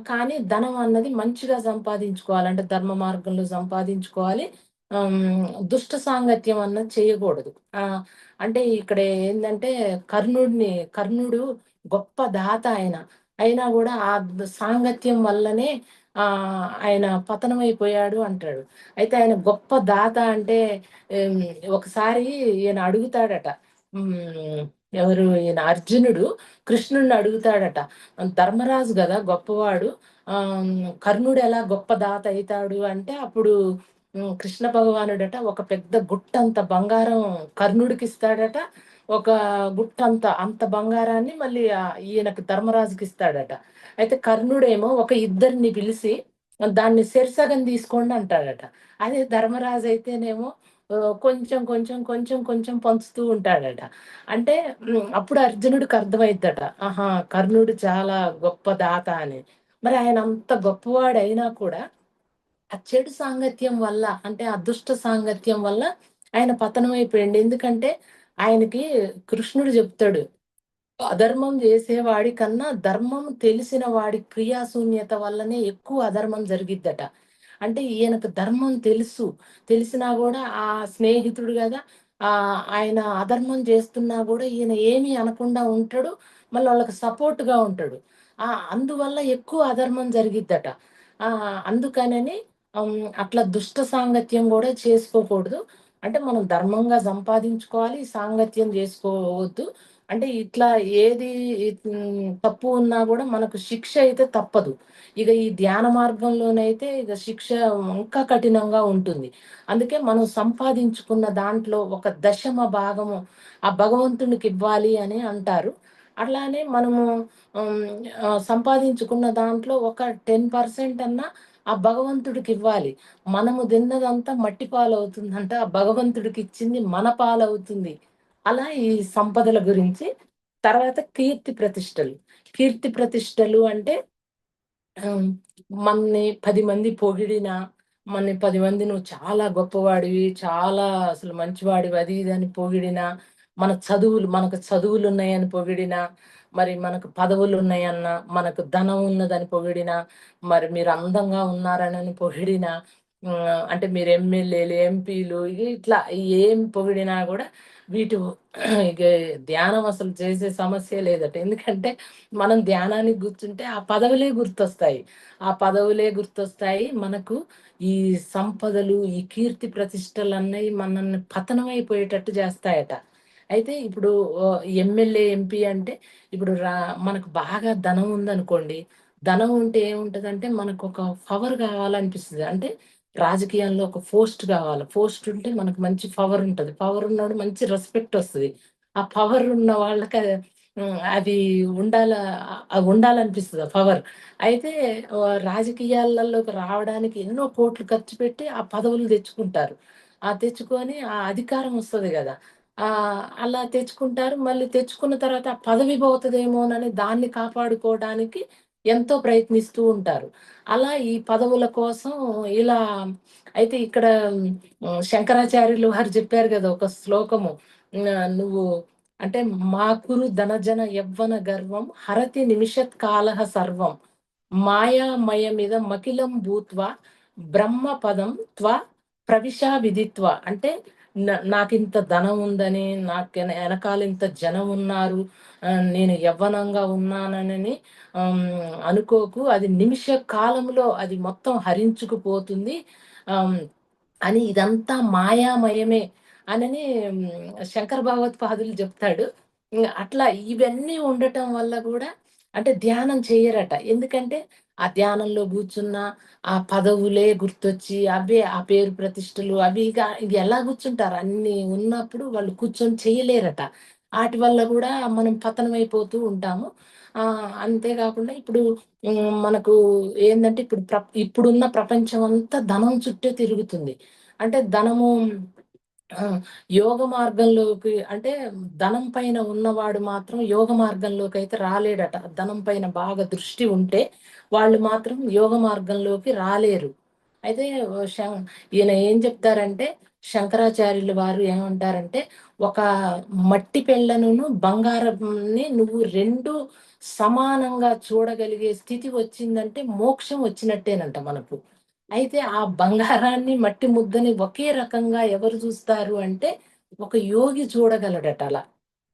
కానీ ధనం అన్నది మంచిగా సంపాదించుకోవాలి. అంటే ధర్మ మార్గంలో సంపాదించుకోవాలి. దుష్ట సాంగత్యం అన్నది చేయకూడదు. ఆహ్, అంటే ఇక్కడ ఏందంటే కర్ణుడు గొప్ప దాత ఆయన. అయినా గూడా ఆ సాంగత్యం వల్లనే ఆయన పతనమైపోయాడు అంటాడు. అయితే ఆయన గొప్ప దాత అంటే హ్మ్, ఒకసారి ఈయన అడుగుతాడట. హ్మ్. ఎవరు ఈయన అర్జునుడు కృష్ణుడిని అడుగుతాడట. ధర్మరాజు గదా! గొప్పవాడు. కర్ణుడెలా గొప్ప దాత అయితాడు అంటే అప్పుడు కృష్ణ భగవానుడట ఒక పెద్ద గుట్టంత బంగారం కర్ణుడికిస్తాడట. ఒక అంత బంగారాన్ని మళ్ళీ ఈయనకి ధర్మరాజుకిస్తాడట. అయితే కర్ణుడేమో ఒక ఇద్దరిని పిలిసి దాన్ని సెరిసగం తీసుకోండి అంటాడట. అదే ధర్మరాజు అయితేనేమో కొంచెం పంచుతూ ఉంటాడట. అంటే అప్పుడు అర్జునుడికి అర్థమైద్దట. ఆహా! కర్ణుడు చాలా గొప్ప దాత అని. మరి ఆయన అంత గొప్పవాడైనా కూడా ఆ చెడు సాంగత్యం వల్ల అంటే ఆ దుష్ట సాంగత్యం వల్ల ఆయన పతనమైపోయిండు. ఎందుకంటే ఆయనకి కృష్ణుడు జెప్తాడు. అధర్మం జేసేవాడి కన్నా ధర్మం తెలిసిన వాడి క్రియాశూన్యత వల్లనే ఎక్కువ అధర్మం జరిగిద్దట. అంటే ఈయనకు ధర్మం తెలుసు. తెలిసినా గూడా ఆ స్నేహితుడు గదా! ఆయన అధర్మం జేస్తున్నా గూడా ఈయన ఏమి అనకుండా ఉంటాడు. మళ్ళీ వాళ్ళకి సపోర్ట్‌గా ఉంటాడు. అందువల్ల ఎక్కువ అధర్మం జరిగిద్దట. అందుకనని అట్లా దుష్ట సాంగత్యం గూడా చేసుకోకూడదు. అంటే మనం ధర్మంగా సంపాదించుకోవాలి. సాంగత్యం జేసుకోవద్దు. అంటే ఇట్లా ఏది తప్పు ఉన్నా గూడా మనకు శిక్ష అయితే తప్పదు. ఇగ ఈ ధ్యాన మార్గంలోనైతే ఇగ శిక్ష ఇంకా కఠినంగా ఉంటుంది. అందుకే మనం సంపాదించుకున్న దాంట్లో ఒక దశమ భాగము ఆ భగవంతునికివ్వాలి అని అంటారు. అట్లానే మనము హ్మ్, సంపాదించుకున్న దాంట్లో ఒక 10% అన్నా ఆ భగవంతుడికివ్వాలి. మనము తిన్నదంతా మట్టి పాలవుతుందంట. ఆ భగవంతుడికిచ్చింది మన పాలవుతుంది. అలా ఈ సంపదల గురించి. తర్వాత కీర్తి ప్రతిష్టలు. కీర్తి ప్రతిష్టలు అంటే ఆహ్, మన్ని 10 మంది పొగిడినా, మనని 10 మంది "నువ్వు చాలా గొప్పవాడివి, చాలా అసలు మంచివాడివి" అది ఇది అని పొగిడినా, మనకు చదువులున్నాయని పొగిడినా, మరి మనకు పదవులున్నాయన్నా, మనకు ధనం ఉన్నదని పొగిడినా, మరి మీరు అందంగా ఉన్నారనని పొగిడినా, అంటే మీరు ఎమ్మెల్యేలు, ఎంపీలు ఇట్లా ఏం పొగిడినా గూడా వీటి ఇగ ధ్యానం అసలు చేసే సమస్యే లేదట. ఎందుకంటే మనం ధ్యానానికి కూర్చుంటే ఆ పదవులే గుర్తొస్తాయి. ఆ పదవులే గుర్తొస్తాయి. మనకు ఈ సంపదలు, ఈ కీర్తి ప్రతిష్టలన్నయి మనల్ని పతనమైపోయేటట్టు జేస్తాయట. అయితే ఇప్పుడు ఎమ్మెల్యే, ఎంపీ అంటే ఇప్పుడు మనకు బాగా ధనం ఉందనుకోండి. ధనం ఉంటే ఏముంటదంటే మనకొక పవర్ గావాలనిపిస్తది. అంటే రాజకీయాల్లో ఒక పోస్ట్ గావాలి. పోస్ట్ ఉంటే మనకు మంచి పవర్ ఉంటది. పవర్ ఉన్నోడు మంచి రెస్పెక్ట్ ఒస్తది. ఆ పవర్ ఉన్న వాళ్ళకి అది ఉండాలనిపిస్తది ఆ పవర్. అయితే రాజకీయాలలోకి రావడానికి ఎన్నో కోట్లు ఖర్చు పెట్టి ఆ పదవులు తెచ్చుకుంటారు. తెచ్చుకొని ఆ అధికారం వస్తది గదా! అలా తెచ్చుకుంటారు. మళ్ళీ తెచ్చుకున్న తర్వాత ఆ పదవి పోతదేమోనని దాన్ని కాపాడుకోవడానికి ఎంతో ప్రయత్నిస్తూ ఉంటారు. అలా ఈ పదవుల కోసం ఇలా అయితే ఇక్కడ శంకరాచార్యులు వారు చెప్పారు గదా! ఒక శ్లోకము. నువ్వు అంటే మాకురు ధనజన యవ్వన గర్వం హరతి నిమిషత్ కాలః సర్వం. మాయామయమిదమఖిలం భూత్వా బ్రహ్మ పదం ప్రవిశా విదిత్వ. అంటే నాకింత ధనం ఉందని, ఎనకాల ఇంత జనం ఉన్నారు. నేను యవ్వనంగా ఉన్నాననని అనుకోకు. అది నిమిష కాలంలో అది మొత్తం హరించుకుపోతుంది. ఆహ్, అని ఇదంతా మాయామయమే అనని శంకర భగవత్పాదులు జెప్తాడు. అట్లా ఇవన్నీ ఉండటం వల్ల గూడా అంటే ధ్యానం చెయ్యరట. ఎందుకంటే ఆ ధ్యానంలో గూర్చున్నా ఆ పదవులే గుర్తొచ్చి, అవే ఆ పేరు ప్రతిష్టలు అవి ఇగ ఎలా గూర్చుంటారు? అన్నీ ఉన్నప్పుడు వాళ్ళు కూర్చొని చేయలేరట. ఆటి వల్ల గూడా మనం పతనమైపోతూ ఉంటాము. అంతే గాకుండా ఇప్పుడు మనకు ఏందంటే ఇప్పుడున్న ప్రపంచం అంతా ధనం చుట్టే తిరుగుతుంది. అంటే ధనము ఆ! యోగ మార్గంలోకి అంటే ధనం పైన ఉన్నవాడు మాత్రం యోగ మార్గంలోకైతే రాలేడట. ధనం పైన బాగా దృష్టి ఉంటే వాళ్ళు మాత్రం యోగ మార్గంలోకి రాలేరు. అయితే ఆహ్, శం ఈయన ఏం చెప్తారంటే శంకరాచార్యులు వారు ఏమంటారంటే, "ఒక మట్టి పెళ్ళనును, బంగారంని నువ్వు 2 సమానంగా చూడగలిగే స్థితి వచ్చిందంటే మోక్షం వచ్చినట్టేనంట మనకు." అయితే ఆ బంగారాన్ని, మట్టి ముద్దని ఒకే రకంగా ఎవరు చూస్తారు అంటే, ఒక యోగి చూడగలడట అలా.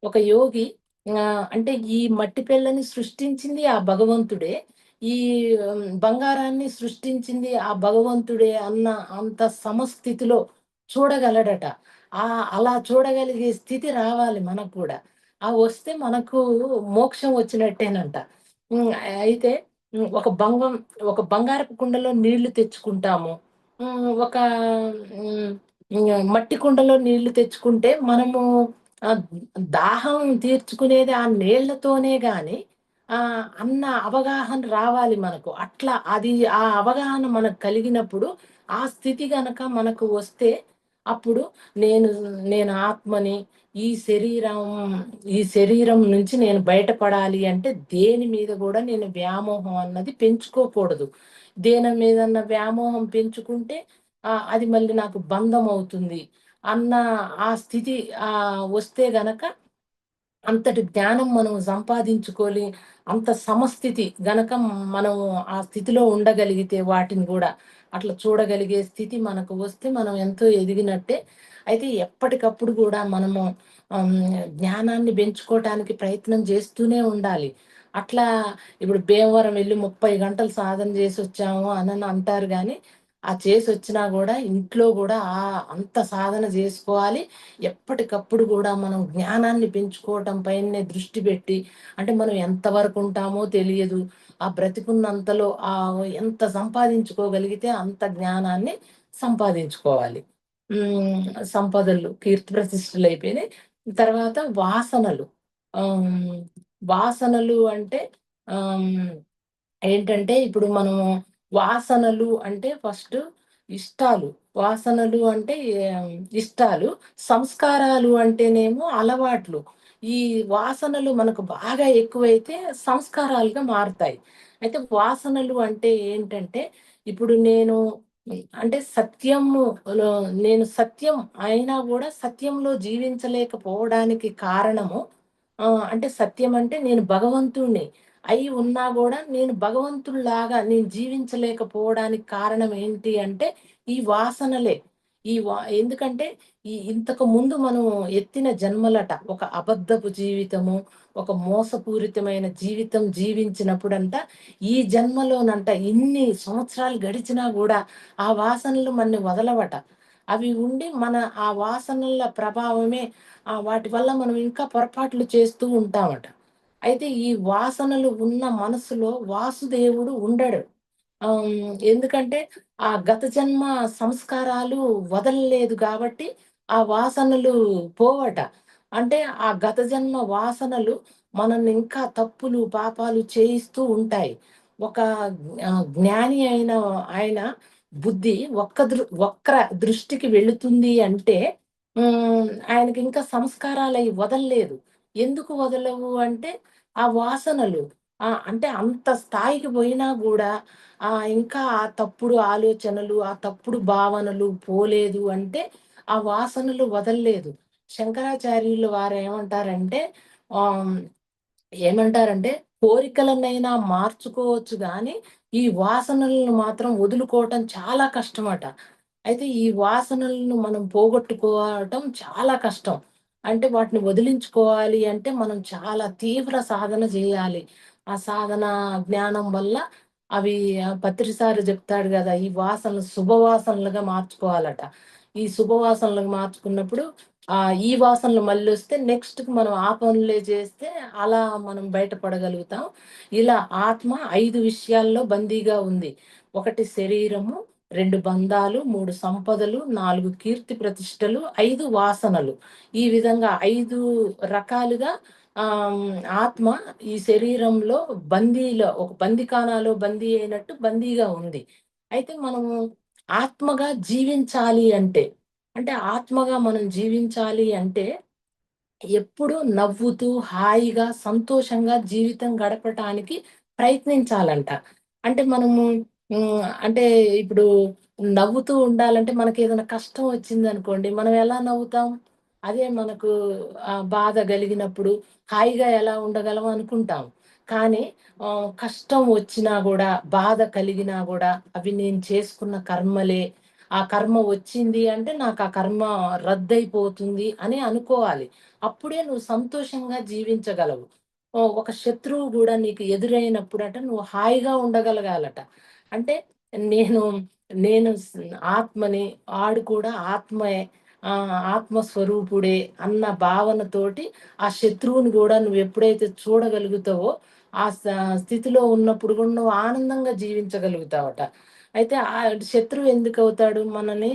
ఒక యోగి అంటే ఈ మట్టి పెళ్ళని సృష్టించింది ఆ భగవంతుడే. ఈ బంగారాన్ని సృష్టించింది ఆ భగవంతుడే అన్న అంత సమస్థితిలో చూడగలడట. అలా చూడగలిగే స్థితి రావాలి మనకు కూడా. వస్తే మనకు మోక్షం వచ్చినట్టేనంట. హ్మ్. అయితే ఒక ఒక బంగారపు కుండలో నీళ్లు తెచ్చుకుంటాము. ఒక హ్మ్. మట్టి కుండలో నీళ్లు తెచ్చుకుంటే మనము ఆహ్, దాహం తీర్చుకునేది ఆ నీళ్ళతోనే గాని అన్న అవగాహన రావాలి మనకు. అట్లా ఆ అవగాహన మనకు కలిగినప్పుడు, ఆ స్థితి గనక మనకు వస్తే, అప్పుడు నేను నేను ఆత్మని, ఈ శరీరం ఈ శరీరం నుంచి నేను బయటపడాలి అంటే దేని మీద గూడా నేను వ్యామోహం అన్నది పెంచుకోకూడదు. దేని మీదన్నా వ్యామోహం పెంచుకుంటే అది మళ్ళీ నాకు బంధమవుతుంది అన్న ఆ స్థితి వస్తే గనక అంతటి జ్ఞానం మనం సంపాదించుకోలి, అంత సమస్థితి గనక మనము ఆ స్థితిలో ఉండగలిగితే వాటిని గూడా, అట్లా చూడగలిగే స్థితి మనకు వస్తే మనం ఎంతో ఎదిగినట్టే. అయితే ఎప్పటికప్పుడు గూడా మనము జ్ఞానాన్ని పెంచుకోవటానికి ప్రయత్నం చేస్తూనే ఉండాలి. అట్లా ఇప్పుడు భీమవరం వెళ్లి 30 గంటలు సాధన జేసొచ్చాము అనని అంటారు గానీ, చేసొచ్చినా గూడా ఇంట్లో గూడా అంత సాధన జేసుకోవాలి. ఎప్పటికప్పుడు గూడా మనం జ్ఞానాన్ని పెంచుకోవటం పైనే దృష్టి పెట్టి, అంటే మనం ఎంతవరకు ఉంటామో తెలియదు. ఆ బ్రతికున్నంతలో ఎంత సంపాదించుకోగలిగితే అంత జ్ఞానాన్ని సంపాదించుకోవాలి. హ్మ్. సంపదలు, కీర్తి ప్రతిష్టలయిపోయినాయి. తర్వాత వాసనలు. హ్మ్. వాసనలు అంటే ఆహ్ ఏంటంటే, ఇప్పుడు మనము వాసనలు అంటే ఫస్ట్ ఇష్టాలు. వాసనలు అంటే ఇష్టాలు. సంస్కారాలు అంటేనేమో అలవాట్లు. ఈ వాసనలు మనకు బాగా ఎక్కువైతే సంస్కారాలుగా మారుతాయి. అయితే వాసనలు అంటే ఏంటంటే, ఇప్పుడు అంటే నేను సత్యం అయినా గూడా సత్యంలో జీవించలేకపోవడానికి కారణము అంటే సత్యం అంటే నేను భగవంతుడిని అయి ఉన్నా గూడా నేను జీవించలేకపోవడానికి కారణం ఏంటి అంటే, ఈ వాసనలే. ఎందుకంటే ఇంతకు ముందు మనం ఎత్తిన జన్మలట. ఒక అబద్ధపు జీవితము, ఒక మోసపూరితమైన జీవితం జీవించినప్పుడంట, ఈ జన్మలోనంట ఇన్ని సంవత్సరాలు గడిచినా గూడా ఆ వాసనలు మనని వదలవట. అవి ఉండి ఆ వాసనల ప్రభావమే వాటి వల్ల మనం ఇంకా పొరపాట్లు చేస్తూ ఉంటామట. అయితే ఈ వాసనలు ఉన్న మనసులో వాసుదేవుడు ఉండడు. ఎందుకంటే ఆ గత జన్మ సంస్కారాలు వదలలేదు గాబట్టి, ఆ వాసనలు పోవట. అంటే ఆ గత జన్మ వాసనలు మనల్ని ఇంకా తప్పులు, పాపాలు చేయిస్తూ ఉంటాయి. ఒక జ్ఞాని అయిన ఆయన బుద్ధి వక్ర దృష్టికి వెళుతుంది అంటే ఆయనకింకా సంస్కారాలయి వదల్లేదు. ఎందుకు వదలవు అంటే ఆ వాసనలు. అంటే అంత స్థాయికి పోయినా గూడా ఇంకా ఆ తప్పుడు ఆలోచనలు, ఆ తప్పుడు భావనలు పోలేదు అంటే, ఆ వాసనలు వదల్లేదు. శంకరాచార్యులు వారేమంటారంటే ఆహ్, ఏమంటారంటే, కోరికలనైనా మార్చుకోవచ్చు గానీ, ఈ వాసనలను మాత్రం వదులుకోవటం చాలా కష్టమట. అయితే ఈ వాసనలను మనం పోగొట్టుకోవటం చాలా కష్టం. అంటే వాటిని వదిలించుకోవాలి అంటే, మనం చాలా తీవ్ర సాధన జేయాలి. ఆ సాధన జ్ఞానం వల్ల అవి పత్రిసారి చెప్తాడు గదా! ఈ వాసనలు శుభవాసనలుగా మార్చుకోవాలట. ఈ శుభవాసనలుగా మార్చుకున్నప్పుడు ఈ వాసనలు మళ్ళొస్తే నెక్స్ట్‌కి మనం ఆ పనులే చేస్తే అలా మనం బయటపడగలుగుతాం. ఇలా ఆత్మ 5 విషయాల్లో బందీగా ఉంది. 1 శరీరము, 2 బంధాలు, 3 సంపదలు, 4 కీర్తి ప్రతిష్టలు, 5 వాసనలు. ఈ విధంగా 5 రకాలుగా ఆత్మ ఈ శరీరంలో ఒక బందీఖానాలో బందీ అయినట్టు బందీగా ఉంది. అయితే మనము ఆత్మగా జీవించాలి అంటే, అంటే ఆత్మగా మనం జీవించాలి అంటే ఎప్పుడూ నవ్వుతూ, హాయిగా, సంతోషంగా జీవితం గడపటానికి ప్రయత్నించాలంట. అంటే మనము అంటే ఇప్పుడు నవ్వుతూ ఉండాలంటే మనకేదైనా కష్టం వచ్చిందనుకోండి, మనం ఎలా నవ్వుతాం? అదే మనకు బాధ గలిగినప్పుడు హాయిగా ఎలా ఉండగలం అనుకుంటాం. కానీ కష్టం వచ్చినా గూడా, బాధ కలిగినా గూడా, అవి నేను చేసుకున్న కర్మలే. ఆ కర్మ వచ్చింది అంటే నాకు ఆ కర్మ రద్దయిపోతుంది అని అనుకోవాలి. అప్పుడే నువ్వు సంతోషంగా జీవించగలవు. ఒక శత్రువు గూడా నీకు ఎదురైనప్పుడట నువ్వు హాయిగా ఉండగలగాలట. అంటే నేను, నేను ఆత్మని, ఆడు కూడా ఆత్మే, ఆత్మ స్వరూపుడే అన్న భావనతోటి ఆ శత్రువుని గూడా నువ్వెప్పుడైతే చూడగలుగుతావో, ఆ స్థితిలో ఉన్నప్పుడు గూడా నువ్వు ఆనందంగా జీవించగలుగుతావట. అయితే శత్రువు ఎందుకవుతాడు? మనల్ని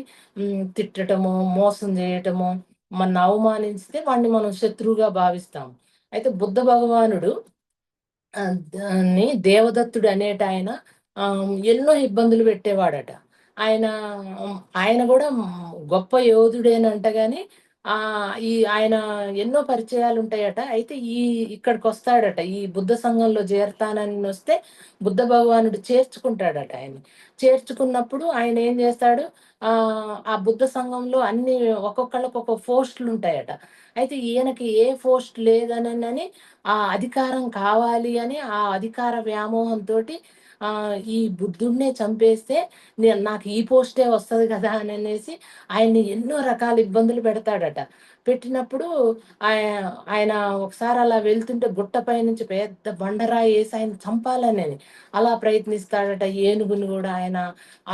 తిట్టటమో, మోసం జేయటమో, మనని అవమానిస్తే వాడిని మనం శత్రువుగా భావిస్తాం. అయితే బుద్ధ భగవానుడు దాన్ని దేవదత్తుడు అనేటాయన ఎన్నో ఇబ్బందులు పెట్టేవాడట. ఆయన ఆయన గూడా గొప్ప యోధుడేనంట గాని ఆయన ఎన్నో పరిచయాలుంటాయట. అయితే ఇక్కడికొస్తాడట. ఈ బుద్ధ సంఘంలో చేరతాననొస్తే బుద్ధ భగవానుడు చేర్చుకుంటాడట ఆయన్ని. చేర్చుకున్నప్పుడు ఆయనేం జేస్తాడు, ఆ బుద్ధ సంఘంలో అన్ని ఒక్కొక్కళ్ళకి ఒక్కొక్క పోస్టులుంటాయట. అయితే ఈయనకి ఏ పోస్ట్ లేదనని ఆ అధికారం కావాలి అని ఆ అధికార వ్యామోహంతోటి ఈ బుద్ధుడినే చంపేస్తే నాకు ఈ పోస్టే వస్తది కదా! అననేసి ఆయన్ని ఎన్నో రకాల ఇబ్బందులు పెడతాడట. పెట్టినప్పుడు ఆయ ఆయన ఒకసారి అలా వెళ్తుంటే గుట్టపై నుంచి పెద్ద బండరాయి ఏసి ఆయన్ని చంపాలనని అలా ప్రయత్నిస్తాడట. ఏనుగుని గూడా ఆయన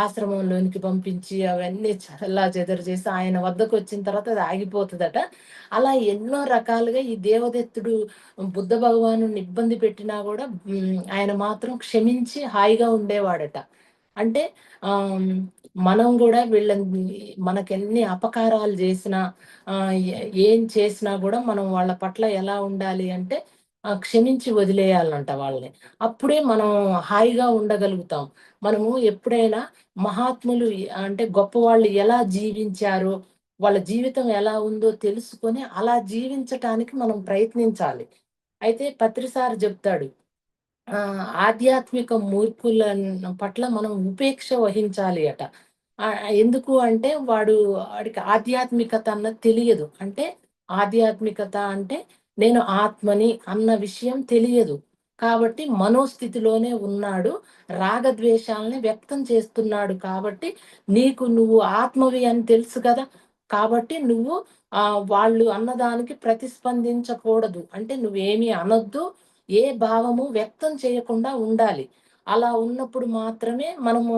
ఆశ్రమంలోనికి పంపించి అవన్నీ చెల్లాచెదరు చేసి ఆయన వద్దకొచ్చిన తర్వాత అది ఆగిపోతదట. అలా ఎన్నో రకాలుగా ఈ దేవదత్తుడు బుద్ధ భగవానుడిని ఇబ్బంది పెట్టినా గూడా ఆయన మాత్రం క్షమించి హాయిగా ఉండేవాడట. అంటే ఆహ్, మనం గూడా మనకెన్ని అపకారాలు జేసినా ఆహ్, ఎ ఏం చేసినా గూడా మనం వాళ్ళ పట్ల ఎలా ఉండాలి అంటే క్షమించి వదిలేయాలంట వాళ్ళని. అప్పుడే మనం హాయిగా ఉండగలుగుతాం. మనము ఎప్పుడైనా మహాత్ములు అంటే గొప్పవాళ్ళు ఎలా జీవించారో, వాళ్ళ జీవితం ఎలా ఉందో తెలుసుకొని అలా జీవించటానికి మనం ప్రయత్నించాలి. అయితే పత్రిసారి జెప్తాడు. ఆధ్యాత్మిక పట్ల మనం ఉపేక్ష వహించాలి అట. ఎందుకు అంటే వాడికి ఆధ్యాత్మికత అన్నది తెలియదు. అంటే ఆధ్యాత్మికత అంటే నేను ఆత్మని అన్న విషయం తెలియదు. కాబట్టి మనోస్థితిలోనే ఉన్నాడు. రాగద్వేషాలని వ్యక్తం చేస్తున్నాడు కాబట్టి నువ్వు ఆత్మవి అని తెలుసు కదా! కాబట్టి నువ్వు వాళ్ళు అన్నదానికి ప్రతిస్పందించకూడదు. అంటే నువ్వేమి అనొద్దు. ఏ భావము వ్యక్తం చేయకుండా ఉండాలి. అలా ఉన్నప్పుడు మాత్రమే మనము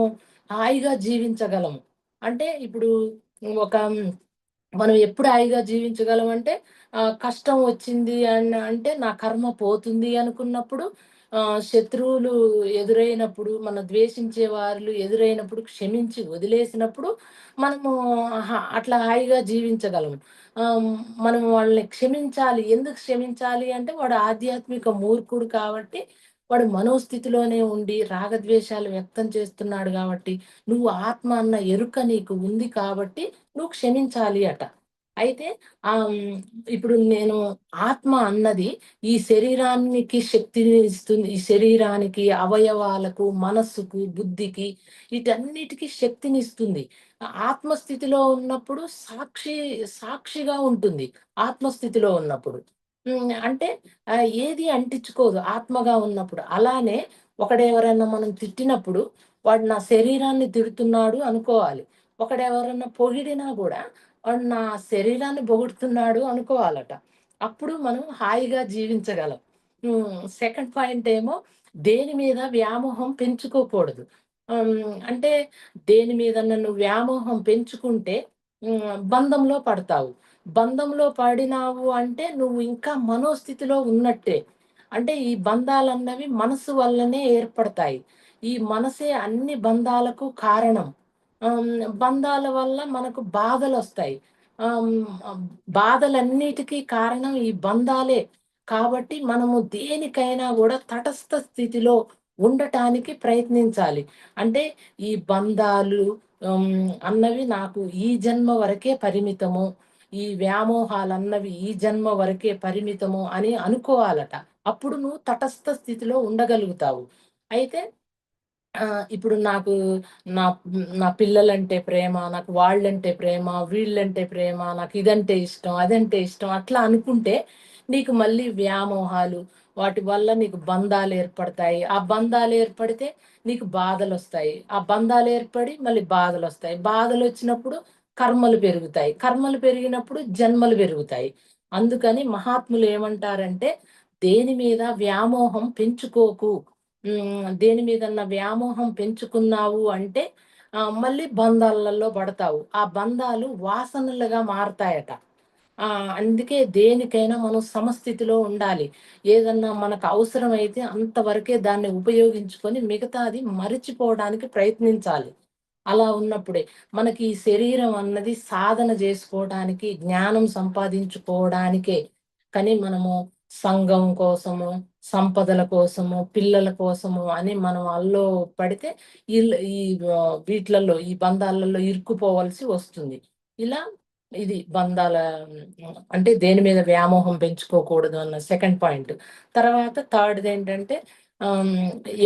హాయిగా జీవించగలము. అంటే ఇప్పుడు ఒక మనం ఎప్పుడు హాయిగా జీవించగలమంటే కష్టం వచ్చింది అంటే నా కర్మ పోతుంది అనుకున్నప్పుడు, శత్రువులు ఎదురైనప్పుడు, మనం ద్వేషించే వాళ్ళు ఎదురైనప్పుడు క్షమించి వదిలేసినప్పుడు మనము అట్లా హాయిగా జీవించగలము. ఆహ్, మనం వాళ్ళని క్షమించాలి. ఎందుకు క్షమించాలి అంటే వాడు ఆధ్యాత్మిక మూర్ఖుడు కాబట్టి, వాడు మనోస్థితిలోనే ఉండి రాగద్వేషాలు వ్యక్తం చేస్తున్నాడు గాబట్టి, నువ్వు ఆత్మ అన్న ఎరుక నీకు ఉంది కాబట్టి నువ్వు క్షమించాలి అట. అయితే ఇప్పుడు నేను ఆత్మ అన్నది ఈ శరీరానికి శక్తిని ఇస్తుంది. ఈ శరీరానికి, అవయవాలకు, మనస్సుకు, బుద్ధికి వీటన్నిటికి శక్తినిస్తుంది. ఆత్మస్థితిలో ఉన్నప్పుడు సాక్షిగా ఉంటుంది. ఆత్మస్థితిలో ఉన్నప్పుడు. అంటే ఏది అంటించుకోదు ఆత్మగా ఉన్నప్పుడు. అలానే ఒకడెవరైనా మనం తిట్టినప్పుడు వాడు నా శరీరాన్ని తిడుతున్నాడు అనుకోవాలి. ఒకడెవరన్నా పొగిడినా గూడా వాడు నా శరీరాన్ని పొగుడుతున్నాడు అనుకోవాలట. అప్పుడు మనం హాయిగా జీవించగలం. సెకండ్ పాయింటేమో దేని మీద వ్యామోహం పెంచుకోకూడదు. అంటే దేని మీదన్నా నువ్వు వ్యామోహం పెంచుకుంటే బంధంలో పడతావు. బంధంలో పడినావు అంటే నువ్వు ఇంకా మనోస్థితిలో ఉన్నట్టే. అంటే ఈ బంధాలన్నవి మనసు వల్లనే ఏర్పడతాయి. ఈ మనసే అన్ని బంధాలకు కారణం. బంధాల వల్ల మనకు బాధలొస్తాయి. ఆహ్, హ్మ్. బాధలన్నిటికి కారణం ఈ బంధాలే. కాబట్టి మనము దేనికైనా గూడా తటస్థ స్థితిలో ఉండటానికి ప్రయత్నించాలి. అంటే ఈ బంధాలు అన్నవి నాకు ఈ జన్మ వరకే పరిమితము. ఈ వ్యామోహాలన్నవి ఈ జన్మ వరకే పరిమితము అని అనుకోవాలట. అప్పుడు నువ్వు తటస్థ స్థితిలో ఉండగలుగుతావు. అయితే ఇప్పుడు నాకు నా నా పిల్లలంటే ప్రేమ, నాకు వాళ్ళంటే ప్రేమ, వీళ్ళంటే ప్రేమ, నాకిదంటే ఇష్టం, అదంటే ఇష్టం అట్లా అనుకుంటే నీకు మళ్ళీ వ్యామోహాలు, వాటి వల్ల నీకు బంధాలేర్పడతాయి. ఆ బంధాలేర్పడితే నీకు బాధలొస్తాయి. ఆ బంధాలేర్పడి మళ్ళీ బాధలొస్తాయి. బాధలొచ్చినప్పుడు కర్మలు పెరుగుతాయి. కర్మలు పెరిగినప్పుడు జన్మలు పెరుగుతాయి. అందుకని మహాత్ములేమంటారంటే, దేని మీద వ్యామోహం పెంచుకోకు. దేని మీదన్నా వ్యామోహం పెంచుకున్నావు అంటే మళ్ళీ బంధాలలో పడతావు. ఆ బంధాలు వాసనలుగా మారతాయట. అందుకే దేనికైనా మనం సమస్థితిలో ఉండాలి. ఏదన్నా మనకు అవసరమైతే అంతవరకే దాన్ని ఉపయోగించుకొని మిగతాది మరిచిపోవడానికి ప్రయత్నించాలి. అలా ఉన్నప్పుడే మనకి ఈ శరీరం అన్నది సాధన జేసుకోవడానికి, జ్ఞానం సంపాదించుకోవడానికే. కానీ మనము సంఘం కోసము, సంపదల కోసము, పిల్లల కోసము అని మనం అల్లో పడితే ఈ వీట్లల్లో ఈ బంధాలలో ఇరుక్కుపోవాల్సి వస్తుంది. ఇలా ఇది బంధాల అంటే దేని మీద వ్యామోహం పెంచుకోకూడదు అన్న సెకండ్ పాయింట్. తర్వాత థర్డ్‌దేంటంటే ఆహ్,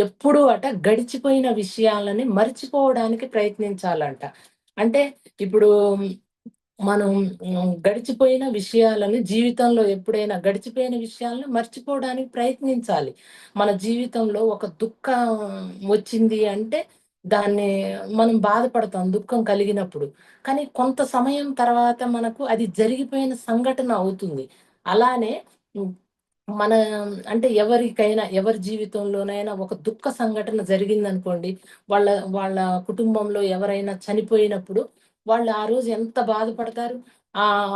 ఎప్పుడూ గడిచిపోయిన విషయాలని మర్చిపోవడానికి ప్రయత్నించాలంట. అంటే ఇప్పుడు మనం గడిచిపోయిన విషయాలను జీవితంలో ఎప్పుడైనా గడిచిపోయిన విషయాలను మర్చిపోవడానికి ప్రయత్నించాలి. మన జీవితంలో ఒక దుఃఖం వచ్చింది అంటే దాన్ని మనం బాధపడతాం దుఃఖం కలిగినప్పుడు. కానీ కొంత సమయం తర్వాత మనకు అది జరిగిపోయిన సంఘటన అవుతుంది. అలానే హ్మ్. మన అంటే ఎవరికైనా ఎవరి జీవితంలోనైనా ఒక దుఃఖ సంఘటన జరిగిందనుకోండి. వాళ్ళ వాళ్ళ కుటుంబంలో ఎవరైనా చనిపోయినప్పుడు వాళ్ళు ఆ రోజు ఎంత బాధపడతారు.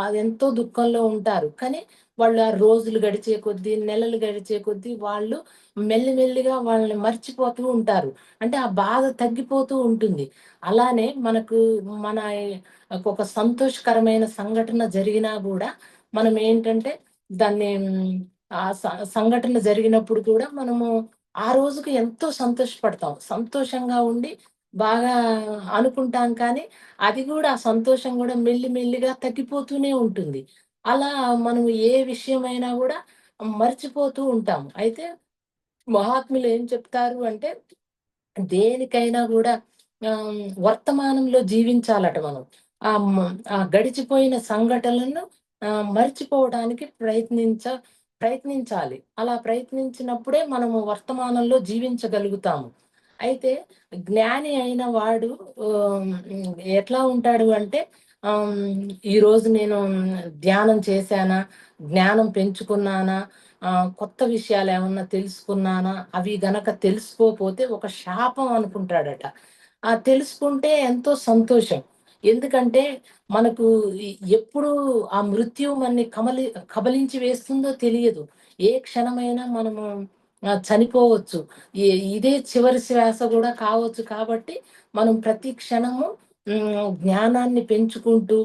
అదెంతో దుఃఖంలో ఉంటారు. కానీ వాళ్ళు ఆ రోజులు గడిచే కొద్దీ, నెలలు గడిచే కొద్దీ వాళ్ళు మెల్లిమెల్లిగా వాళ్ళని మర్చిపోతూ ఉంటారు. అంటే ఆ బాధ తగ్గిపోతూ ఉంటుంది. అలానే మనకు మన ఒక సంతోషకరమైన సంఘటన జరిగినా గూడా మనమేంటంటే దాన్ని ఆ సంఘటన జరిగినప్పుడు కూడా మనము ఆ రోజుకి ఎంతో సంతోషపడతాం. సంతోషంగా ఉండి బాగా అనుకుంటాం కానీ, అది గూడా ఆ సంతోషం గూడా మెల్లి మెల్లిగా తగ్గిపోతూనే ఉంటుంది. అలా మనం ఏ విషయమైనా గూడా మర్చిపోతూ ఉంటాం. అయితే మహాత్ములు ఏం చెప్తారు అంటే దేనికైనా గూడా వర్తమానంలో జీవించాలట మనం. ఆ గడిచిపోయిన సంఘటనలను మర్చిపోవడానికి ప్రయత్నించాలి. అలా ప్రయత్నించినప్పుడే మనము వర్తమానంలో జీవించగలుగుతాము. అయితే జ్ఞాని అయిన వాడు ఎట్లా ఉంటాడు అంటే ఈరోజు నేను ధ్యానం చేశానా? జ్ఞానం పెంచుకున్నానా? కొత్త విషయాలేమన్నా తెలుసుకున్నానా? అవి గనక తెలుసుకోపోతే ఒక శాపం అనుకుంటాడట. తెలుసుకుంటే ఎంతో సంతోషం. ఎందుకంటే మనకు ఎ ఎప్పుడు ఆ మృత్యువు మనని కబళించి వేస్తుందో తెలియదు. ఏ క్షణమైనా మనము చనిపోవచ్చు. ఇదే చివరి శ్వాస గూడా కావచ్చు కాబట్టి, మనం ప్రతి క్షణము జ్ఞానాన్ని పెంచుకుంటూ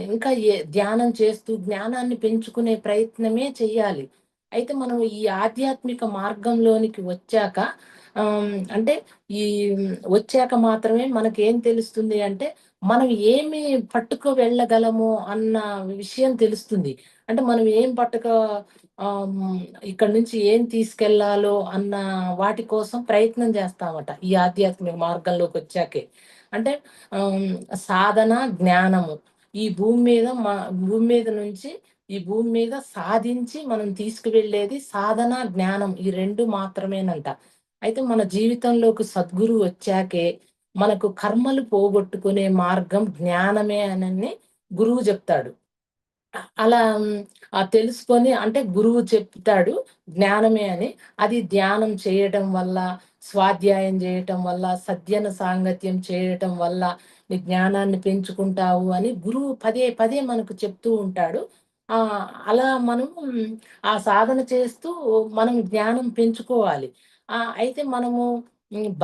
ఇంకా ధ్యానం చేస్తూ జ్ఞానాన్ని పెంచుకునే ప్రయత్నమే చెయ్యాలి. అయితే మనం ఈ ఆధ్యాత్మిక మార్గంలోనికి వచ్చాక అంటే ఈ వచ్చాక మాత్రమే మనకేం తెలుస్తుంది అంటే, మనం ఏమి పట్టుకు వెళ్ళగలము అన్న విషయం తెలుస్తుంది. అంటే మనం ఏం ఆహ్, హ్మ్, ఇక్కడి నుంచి ఏం తీసుకెళ్ళాలో అన్న వాటి కోసం ప్రయత్నం చేస్తామట. ఈ ఆధ్యాత్మిక మార్గంలోకొచ్చాకే. అంటే ఆహ్, సాధన, జ్ఞానము. ఈ భూమి మీద భూమి మీద నుంచి ఈ భూమి మీద సాధించి మనం తీసుకువెళ్ళేది సాధన, జ్ఞానం ఈ 2 మాత్రమేనంట. అయితే మన జీవితంలోకి సద్గురువు వచ్చాకే మనకు కర్మలు పోగొట్టుకునే మార్గం జ్ఞానమే అనని గురువు జెప్తాడు. అలా తెలుసుకొని అంటే గురువు చెప్తాడు జ్ఞానమే అని. అది ధ్యానం చేయటం వల్ల, స్వాధ్యాయం చేయటం వల్ల, సద్జన సాంగత్యం చేయటం వల్ల నీ జ్ఞానాన్ని పెంచుకుంటావు అని గురువు పదే పదే మనకు చెప్తూ ఉంటాడు. అలా మనం ఆ సాధన చేస్తూ మనం జ్ఞానం పెంచుకోవాలి. అయితే మనము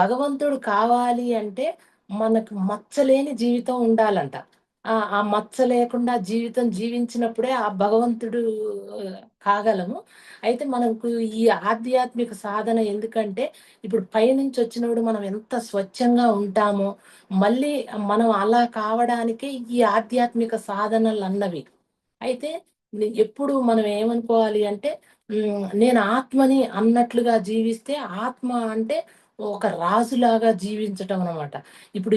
భగవంతుడు కావాలి అంటే మనకు మచ్చలేని జీవితం ఉండాలంట. ఆ మచ్చ లేకుండా జీవితం జీవించినప్పుడే ఆ భగవంతుడు కాగలము. అయితే మనకు ఈ ఆధ్యాత్మిక సాధన ఎందుకంటే, ఇప్పుడు పైనుంచి వచ్చినప్పుడు మనం ఎంత స్వచ్ఛంగా ఉంటామో, మళ్ళీ మనం అలా కావడానికే ఈ ఆధ్యాత్మిక సాధనలన్నవి. అయితే ఎప్పుడు మనం ఏమనుకోవాలి అంటే, నేను ఆత్మని అన్నట్లుగా జీవిస్తే, ఆత్మ అంటే ఒక రాజులాగా జీవించటం అన్నమాట. ఇప్పుడు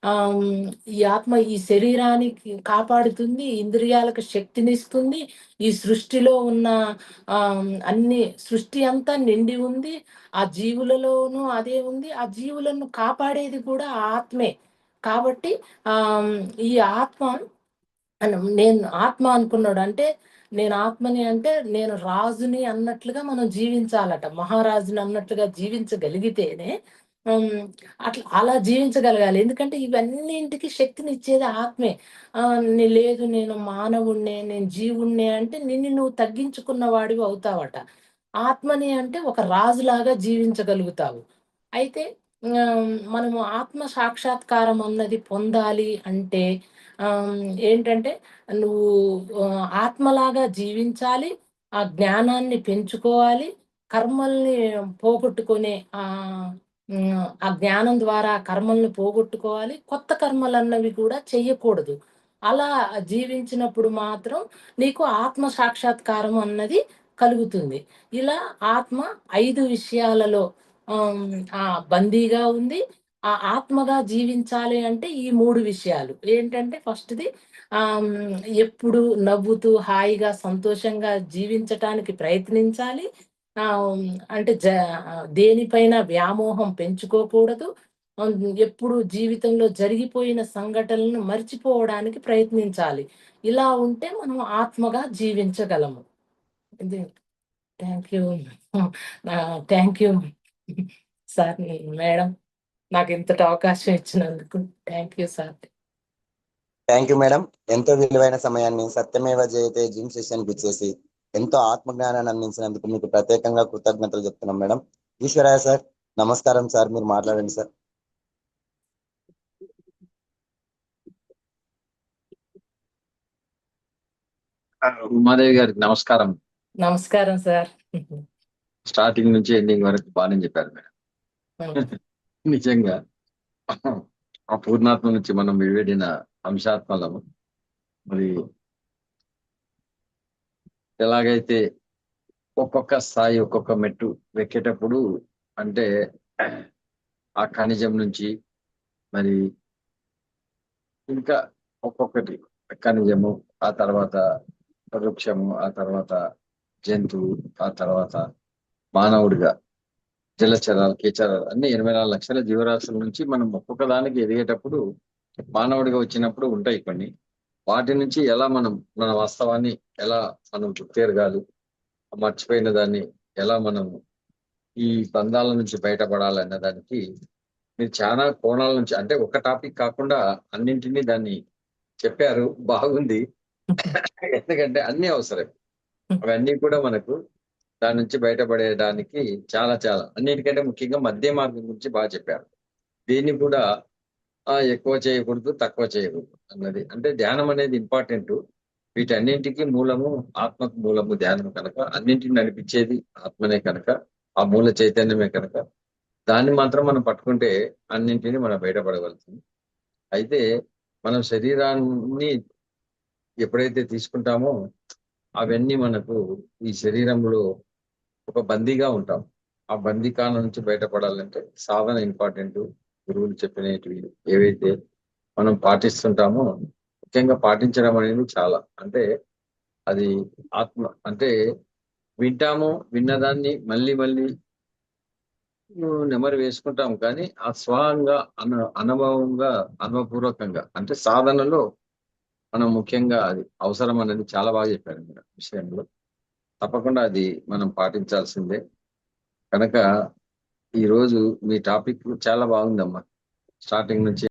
ఆహ్, ఈ ఆత్మ ఈ శరీరానికి కాపాడుతుంది, ఇంద్రియాలకు శక్తినిస్తుంది. ఈ సృష్టిలో ఉన్న అన్ని సృష్టి అంతా నిండి ఉంది. ఆ జీవులలోనూ అదే ఉంది. ఆ జీవులను కాపాడేది కూడా ఆ ఆత్మే. కాబట్టి ఆహ్, ఈ ఆత్మ నేను ఆత్మ అనుకున్నాడు. అంటే నేను ఆత్మని అంటే నేను రాజుని అన్నట్లుగా మనం జీవించాలట. మహారాజుని అన్నట్లుగా జీవించగలిగితేనే హ్మ్. అలా జీవించగలగాలి. ఎందుకంటే ఇవన్నింటికి శక్తినిచ్చేది ఆత్మే. లేదు నేను మానవుడినే, నేను జీవుడినే అంటే నిన్ను నువ్వు తగ్గించుకున్న వాడివి అవుతావట. ఆత్మని అంటే ఒక రాజులాగా జీవించగలుగుతావు. అయితే మనము ఆత్మ సాక్షాత్కారం అన్నది పొందాలి అంటే ఆహ్, ఏంటంటే నువ్వు ఆత్మలాగా జీవించాలి. ఆ జ్ఞానాన్ని పెంచుకోవాలి. కర్మల్ని పోగొట్టుకునే ఆ జ్ఞానం ద్వారా కర్మల్ని పోగొట్టుకోవాలి. కొత్త కర్మలన్నవి కూడా చెయ్యకూడదు. అలా జీవించినప్పుడు మాత్రం నీకు ఆత్మ సాక్షాత్కారం అన్నది కలుగుతుంది. ఇలా ఆత్మ 5 విషయాలలో ఆహ్, బందీగా ఉంది. ఆ ఆత్మగా జీవించాలి అంటే ఈ 3 విషయాలు. ఏంటంటే ఫస్ట్‌ది ఎప్పుడు నవ్వుతూ, హాయిగా, సంతోషంగా జీవించటానికి ప్రయత్నించాలి. ఆహ్, అంటే దేనిపైన వ్యామోహం పెంచుకోకూడదు. ఆహ్, ఎప్పుడు జీవితంలో జరిగిపోయిన సంఘటనలను మర్చిపోవడానికి ప్రయత్నించాలి. ఇలా ఉంటే మనం ఆత్మగా జీవించగలము. ఇది thank you. Thank you sir, madam. నాకింతటి అవకాశం ఇచ్చినందుకు. Thank you sir. Thank you madam. ఎంతో విలువైన సమయాన్ని సత్యమేవ జయతే జిమ్ సెషన్కి ఇచ్చేసి ఎంతో ఆత్మజ్ఞానాన్ని అందించినందుకు మీకు ప్రత్యేకంగా కృతజ్ఞతలు చెప్తున్నాం మేడం. ఈశ్వరయ్య సార్, నమస్కారం సార్. మీరు మాట్లాడండి సార్. ఉమాదేవి గారికి నమస్కారం. నమస్కారం సార్. స్టార్టింగ్ నుంచి ఎండింగ్ వరకు బాగానే చెప్పారు మేడం. నిజంగా ఆ పూర్ణాత్మ నుంచి మనం విడివడిన అంశాత్మలము. మరి ఎలాగైతే ఒక్కొక్క స్థాయి ఒక్కొక్క మెట్టు ఎక్కేటప్పుడు అంటే ఆ ఖనిజం నుంచి మరి ఇంకా ఒక్కొక్కటి ఖనిజము, ఆ తర్వాత వృక్షము, ఆ తర్వాత జంతువు, ఆ తర్వాత మానవుడిగా జలచరాలు, కీచరాలు అన్ని 84 లక్షల జీవరాశుల నుంచి మనం ఒక్కొక్క దానికి ఎదిగేటప్పుడు మానవుడిగా వచ్చినప్పుడు ఉంటాయి కొన్ని. వాటి నుంచి ఎలా మనం మన వాస్తవాన్ని ఎలా మనం గుర్తెరగాలి, మర్చిపోయిన దాన్ని ఎలా మనం ఈ బంధాల నుంచి బయటపడాలన్న దానికి మీరు చాలా కోణాల నుంచి అంటే ఒక టాపిక్ కాకుండా అన్నింటినీ దాన్ని చెప్పారు. బాగుంది. ఎందుకంటే అన్ని అవసరం. అవన్నీ కూడా మనకు దాని నుంచి బయటపడేయడానికి చాలా చాలా అన్నిటికంటే ముఖ్యంగా మధ్య మార్గం గురించి బాగా చెప్పారు. దీన్ని కూడా ఎక్కువ చేయకూడదు, తక్కువ చేయకూడదు అన్నది. అంటే ధ్యానం అనేది ఇంపార్టెంట్. వీటన్నింటికి మూలము ఆత్మకు మూలము ధ్యానం కనుక అన్నింటిని నడిపించేది ఆత్మనే కనుక ఆ మూల చైతన్యమే కనుక దాన్ని మాత్రం మనం పట్టుకుంటే అన్నింటినీ మనం బయటపడగలుగుతుంది. అయితే మనం శరీరాన్ని ఎప్పుడైతే తీసుకుంటామో అవన్నీ మనకు ఈ శరీరంలో ఒక బందీగా ఉంటాం. ఆ బందీకానం నుంచి బయటపడాలంటే సాధన ఇంపార్టెంట్. గురువులు చెప్పినవి ఏవైతే మనం పాటిస్తుంటామో ముఖ్యంగా పాటించడం అనేది చాలా అంటే అది ఆత్మ అంటే వింటాము, విన్నదాన్ని మళ్ళీ మళ్ళీ నెమరు వేసుకుంటాం. కానీ ఆ స్వయంగా అనుభవంగా అనుభవపూర్వకంగా అంటే సాధనలో మనం ముఖ్యంగా అది అవసరం అనేది చాలా బాగా చెప్పారు మీరు విషయంలో. తప్పకుండా అది మనం పాటించాల్సిందే. కనుక ఈ రోజు మీ టాపిక్ చాలా బాగుందమ్మా. స్టార్టింగ్ నుంచి